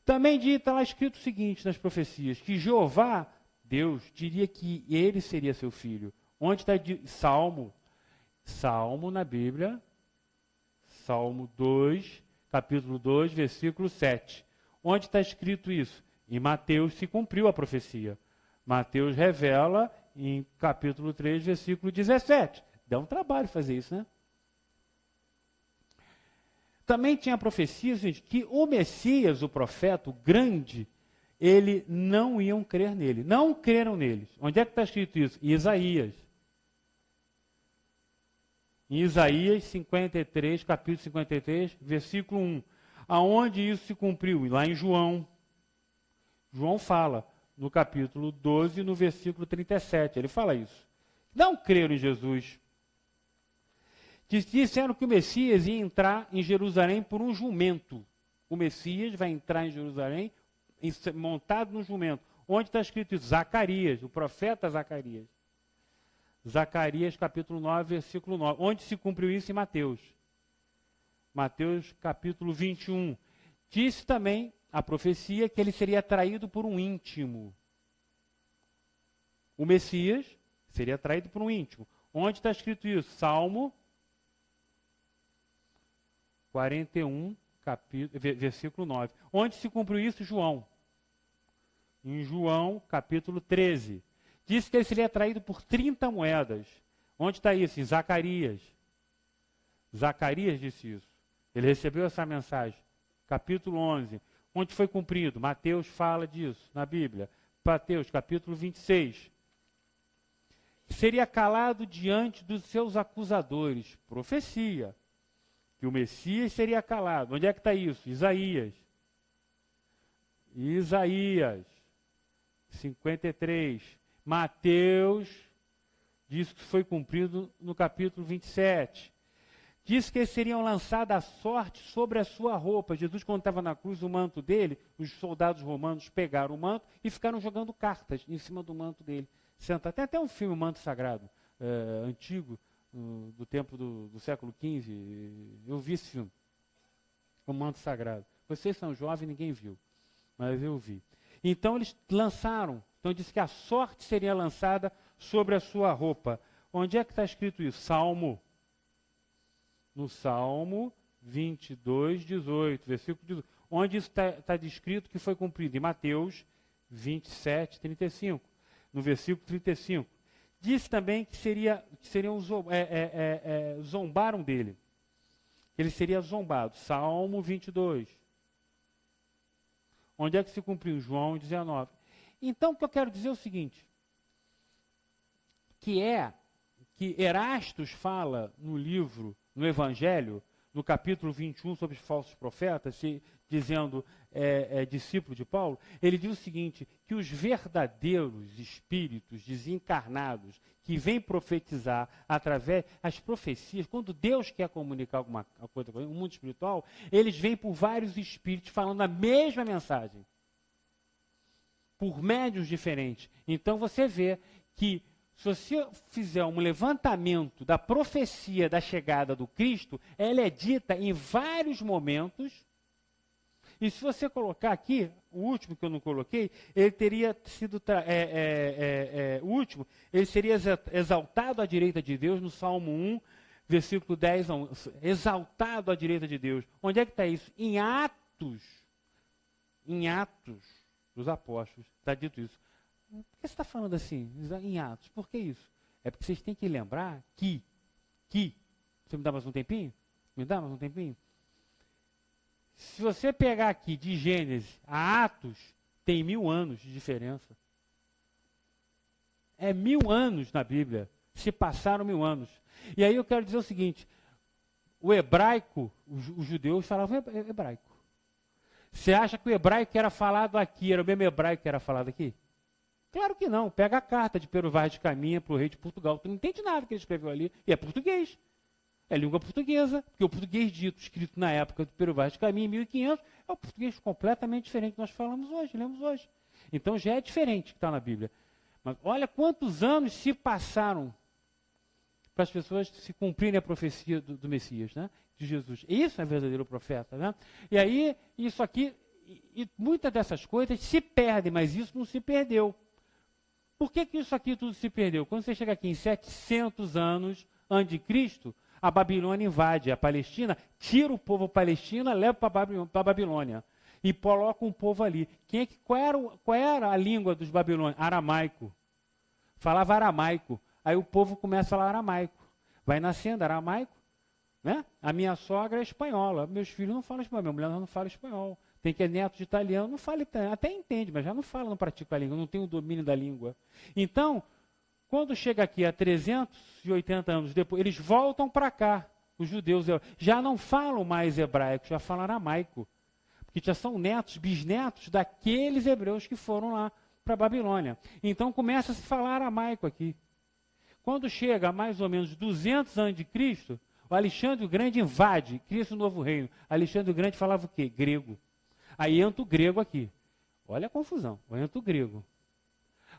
Também está lá escrito o seguinte nas profecias, que Jeová, Deus, diria que ele seria seu filho. Onde está Salmo? Salmo na Bíblia, Salmo 2, capítulo 2, versículo 7. Onde está escrito isso? Em Mateus se cumpriu a profecia. Mateus revela em capítulo 3, versículo 17. Dá um trabalho fazer isso, né? Também tinha a profecia, gente, que o Messias, o profeta, o grande, ele não iam crer nele. Não creram neles. Onde é que está escrito isso? Em Isaías. Em Isaías 53, capítulo 53, versículo 1. Aonde isso se cumpriu? Lá em João. João fala, no capítulo 12, no versículo 37. Ele fala isso. Não creram em Jesus. Disseram que o Messias ia entrar em Jerusalém por um jumento. O Messias vai entrar em Jerusalém montado no jumento. Onde está escrito isso? Zacarias, o profeta Zacarias. Zacarias, capítulo 9, versículo 9. Onde se cumpriu isso? Em Mateus. Mateus, capítulo 21. Disse também a profecia que ele seria traído por um íntimo. O Messias seria traído por um íntimo. Onde está escrito isso? Salmo 41, versículo 9. Onde se cumpriu isso? João. Em João, capítulo 13. Disse que ele seria traído por 30 moedas. Onde está isso? Em Zacarias. Zacarias disse isso. Ele recebeu essa mensagem. Capítulo 11. Onde foi cumprido? Mateus fala disso na Bíblia. Mateus, capítulo 26. Seria calado diante dos seus acusadores. Profecia. Que o Messias seria calado. Onde é que está isso? Isaías. Isaías 53. Mateus diz que foi cumprido no capítulo 27. Diz que eles seriam lançados à sorte sobre a sua roupa. Jesus, quando estava na cruz, o manto dele, os soldados romanos pegaram o manto e ficaram jogando cartas em cima do manto dele. Tem até um filme, Manto Sagrado, antigo, do tempo do século XV. Eu vi esse filme, O Manto Sagrado. Vocês são jovens, ninguém viu, mas eu vi. Então eles lançaram. Então diz que a sorte seria lançada sobre a sua roupa. Onde é que está escrito isso? Salmo. No Salmo 22, 18, versículo 18. Onde isso está descrito que foi cumprido? Em Mateus 27, 35. No versículo 35. Diz também que zombaram dele. Ele seria zombado. Salmo 22. Onde é que se cumpriu? João 19. Então, o que eu quero dizer é o seguinte. Que Erastos fala no livro, no Evangelho, no capítulo 21, sobre os falsos profetas, dizendo discípulo de Paulo, ele diz o seguinte, que os verdadeiros espíritos desencarnados, que vêm profetizar através das profecias, quando Deus quer comunicar alguma coisa com o mundo espiritual, eles vêm por vários espíritos falando a mesma mensagem, por médiuns diferentes. Então você vê que, se você fizer um levantamento da profecia da chegada do Cristo, ela é dita em vários momentos. E se você colocar aqui, o último que eu não coloquei, ele teria sido o último, ele seria exaltado à direita de Deus no Salmo 1, versículo 10 a 11. Exaltado à direita de Deus. Onde é que está isso? Em Atos dos Apóstolos, está dito isso. Por que você está falando assim, em Atos? Por que isso? É porque vocês têm que lembrar que você me dá mais um tempinho? Me dá mais um tempinho? Se você pegar aqui de Gênesis a Atos, tem 1000 anos de diferença. É 1000 anos na Bíblia. Se passaram 1000 anos. E aí eu quero dizer o seguinte, o hebraico, os judeus falavam hebraico. Você acha que o hebraico que era falado aqui era o mesmo hebraico que era falado aqui? Claro que não. Pega a carta de Pero Vaz de Caminha para o rei de Portugal. Tu não entende nada que ele escreveu ali. E é português. É língua portuguesa. Porque o português dito, escrito na época do Pero Vaz de Caminha, em 1500, é um português completamente diferente do que nós falamos hoje, lemos hoje. Então já é diferente que está na Bíblia. Mas olha quantos anos se passaram para as pessoas se cumprirem a profecia do Messias, né? De Jesus. Isso é verdadeiro profeta, né? E aí, isso aqui, e muitas dessas coisas se perdem, mas isso não se perdeu. Por que isso aqui tudo se perdeu? Quando você chega aqui em 700 anos antes de Cristo, a Babilônia invade a Palestina, tira o povo palestino, leva para a Babilônia e coloca um povo ali. Qual era a língua dos babilônios? Aramaico. Falava aramaico. Aí o povo começa a falar aramaico. Vai nascendo aramaico. Né? A minha sogra é espanhola. Meus filhos não falam espanhol. Minha mulher não fala espanhol. Tem que é neto de italiano, não fala italiano. Até entende, mas já não fala, não pratica a língua, não tem o domínio da língua. Então, quando chega aqui a 380 anos depois, eles voltam para cá, os judeus já não falam mais hebraico, já falam aramaico. Porque já são netos, bisnetos daqueles hebreus que foram lá para a Babilônia. Então começa a se falar aramaico aqui. Quando chega a mais ou menos 200 anos de Cristo, o Alexandre o Grande invade, cria esse novo reino. Alexandre o Grande falava o quê? Grego. Aí entra o grego aqui. Olha a confusão, entra o grego.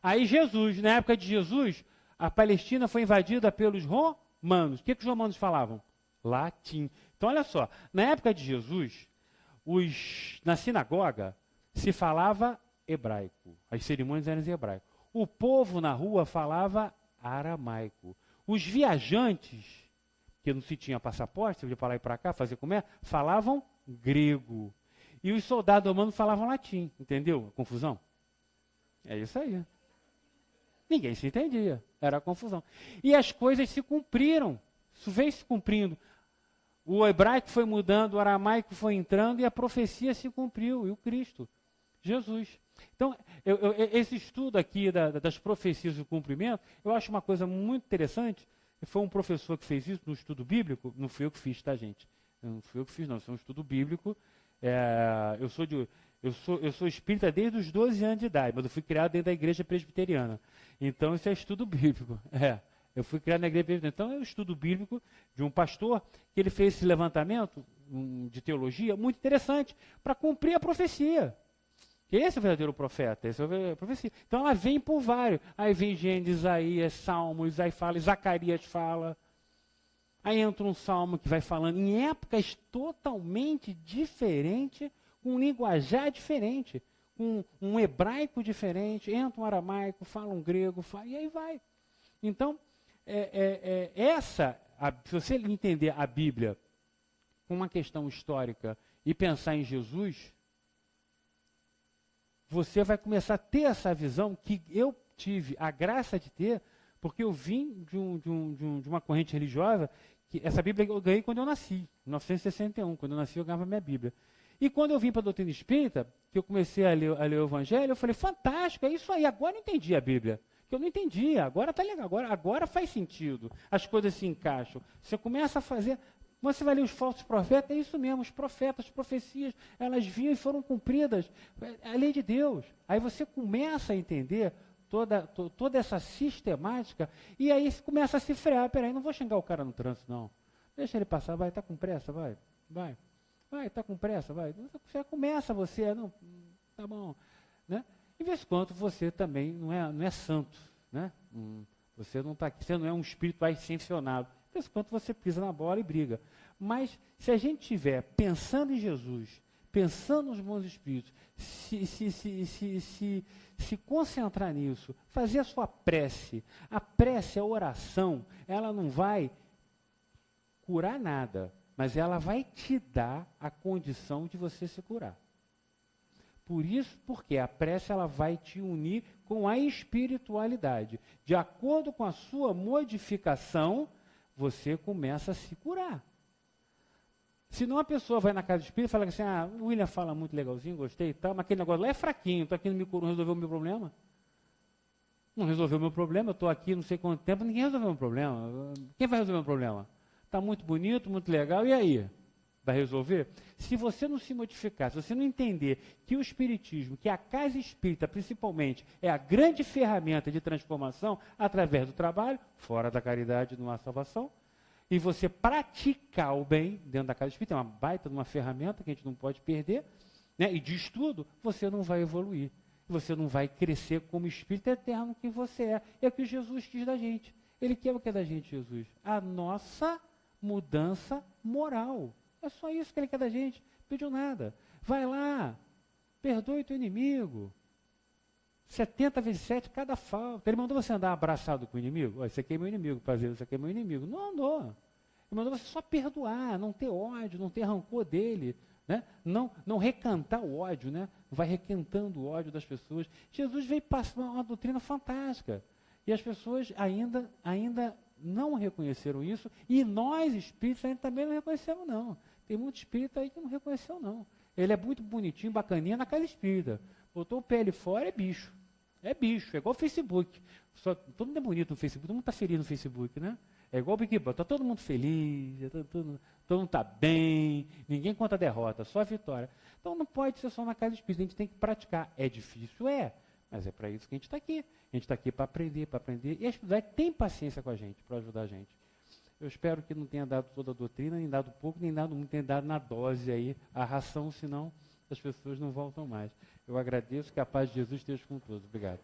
Aí Jesus, na época de Jesus, a Palestina foi invadida pelos romanos. O que os romanos falavam? Latim. Então olha só, na época de Jesus, na sinagoga se falava hebraico. As cerimônias eram em hebraico. O povo na rua falava aramaico. Os viajantes, que não se tinha passaporte, você podia para lá e para cá, fazer comer, falavam grego. E os soldados romanos falavam latim, entendeu a confusão? É isso aí. Ninguém se entendia, era a confusão. E as coisas se cumpriram, isso veio se cumprindo. O hebraico foi mudando, o aramaico foi entrando e a profecia se cumpriu, e o Cristo, Jesus. Então, esse estudo aqui das profecias do cumprimento, eu acho uma coisa muito interessante. Foi um professor que fez isso no estudo bíblico, não fui eu que fiz, tá, gente? Não fui eu que fiz, não, isso é um estudo bíblico. Eu sou espírita desde os 12 anos de idade, mas eu fui criado dentro da igreja presbiteriana. Então, isso é estudo bíblico. Eu fui criado na igreja presbiteriana. Então, é um estudo bíblico de um pastor que ele fez esse levantamento de teologia muito interessante para cumprir a profecia. Esse é o verdadeiro profeta, esse é a verdadeira profecia. Então, ela vem por vários. Aí vem Gênesis, Isaías, Salmos, aí fala, Zacarias fala. Aí entra um salmo que vai falando em épocas totalmente diferentes, com um linguajar diferente, com um hebraico diferente, entra um aramaico, fala um grego, e aí vai. Então, se você entender a Bíblia com uma questão histórica e pensar em Jesus, você vai começar a ter essa visão que eu tive a graça de ter, porque eu vim de uma corrente religiosa, que essa Bíblia eu ganhei quando eu nasci, em 1961, quando eu nasci eu ganhava minha Bíblia. E quando eu vim para a doutrina espírita, que eu comecei a ler o Evangelho, eu falei, fantástico, é isso aí, agora eu entendi a Bíblia. Que eu não entendia, agora está legal, agora faz sentido, as coisas se encaixam. Você começa a fazer Você vai ler os falsos profetas, é isso mesmo, os profetas, as profecias, elas vinham e foram cumpridas. É a lei de Deus. Aí você começa a entender toda essa sistemática, e aí começa a se frear. Peraí, não vou xingar o cara no trânsito, não. Deixa ele passar, vai, está com pressa, vai, está com pressa, vai. Você começa, não, tá bom, né? E de vez em quando você também não é santo, né? Você não está aqui, você não é um espírito ascensionado. De vez em quando você pisa na bola e briga. Mas se a gente estiver pensando em Jesus, pensando nos bons espíritos, se concentrar nisso, fazer a sua prece, a oração, ela não vai curar nada, mas ela vai te dar a condição de você se curar. Por isso, porque a prece ela vai te unir com a espiritualidade. De acordo com a sua modificação, você começa a se curar. Senão a pessoa vai na casa espírita e fala assim, o William fala muito legalzinho, gostei e tal, mas aquele negócio lá é fraquinho, estou aqui no meu não resolveu o meu problema. Não resolveu o meu problema, eu estou aqui não sei quanto tempo, ninguém resolveu o meu problema. Quem vai resolver o meu problema? Está muito bonito, muito legal, e aí? Vai resolver? Se você não se modificar, se você não entender que o espiritismo, que a casa espírita principalmente, é a grande ferramenta de transformação através do trabalho, fora da caridade não há salvação, e você praticar o bem dentro da casa espírita, é uma baita de uma ferramenta que a gente não pode perder, né? E de estudo, você não vai evoluir. Você não vai crescer como espírito eterno que você é. É o que Jesus quis da gente. Ele quer o que é da gente, Jesus? A nossa mudança moral. É só isso que ele quer da gente. Pediu nada. Vai lá, perdoe teu inimigo. 70 vezes 7 cada falta. Ele mandou você andar abraçado com o inimigo? Esse aqui é meu inimigo, prazer, esse aqui é meu inimigo. Não andou. Ele mandou você só perdoar, não ter ódio, não ter rancor dele. Né? Não recantar o ódio, né? Vai requentando o ódio das pessoas. Jesus veio passar uma doutrina fantástica. E as pessoas ainda não reconheceram isso, e nós espíritos ainda também não reconhecemos, não. Tem muito espírito aí que não reconheceu, não. Ele é muito bonitinho, bacaninha na casa espírita. Botou o pé ali fora, é bicho. É bicho, é igual o Facebook. Todo mundo é bonito no Facebook, todo mundo está feliz no Facebook, né? É igual o Big Brother, está todo mundo feliz, todo mundo está bem, ninguém conta derrota, só a vitória. Então não pode ser só na casa espírita, a gente tem que praticar. É difícil, mas é para isso que a gente está aqui. A gente está aqui para aprender, e a espiritualidade tem paciência com a gente, para ajudar a gente. Eu espero que não tenha dado toda a doutrina, nem dado pouco, nem dado muito, tenha dado na dose aí, a ração, senão as pessoas não voltam mais. Eu agradeço, que a paz de Jesus esteja com todos. Obrigado.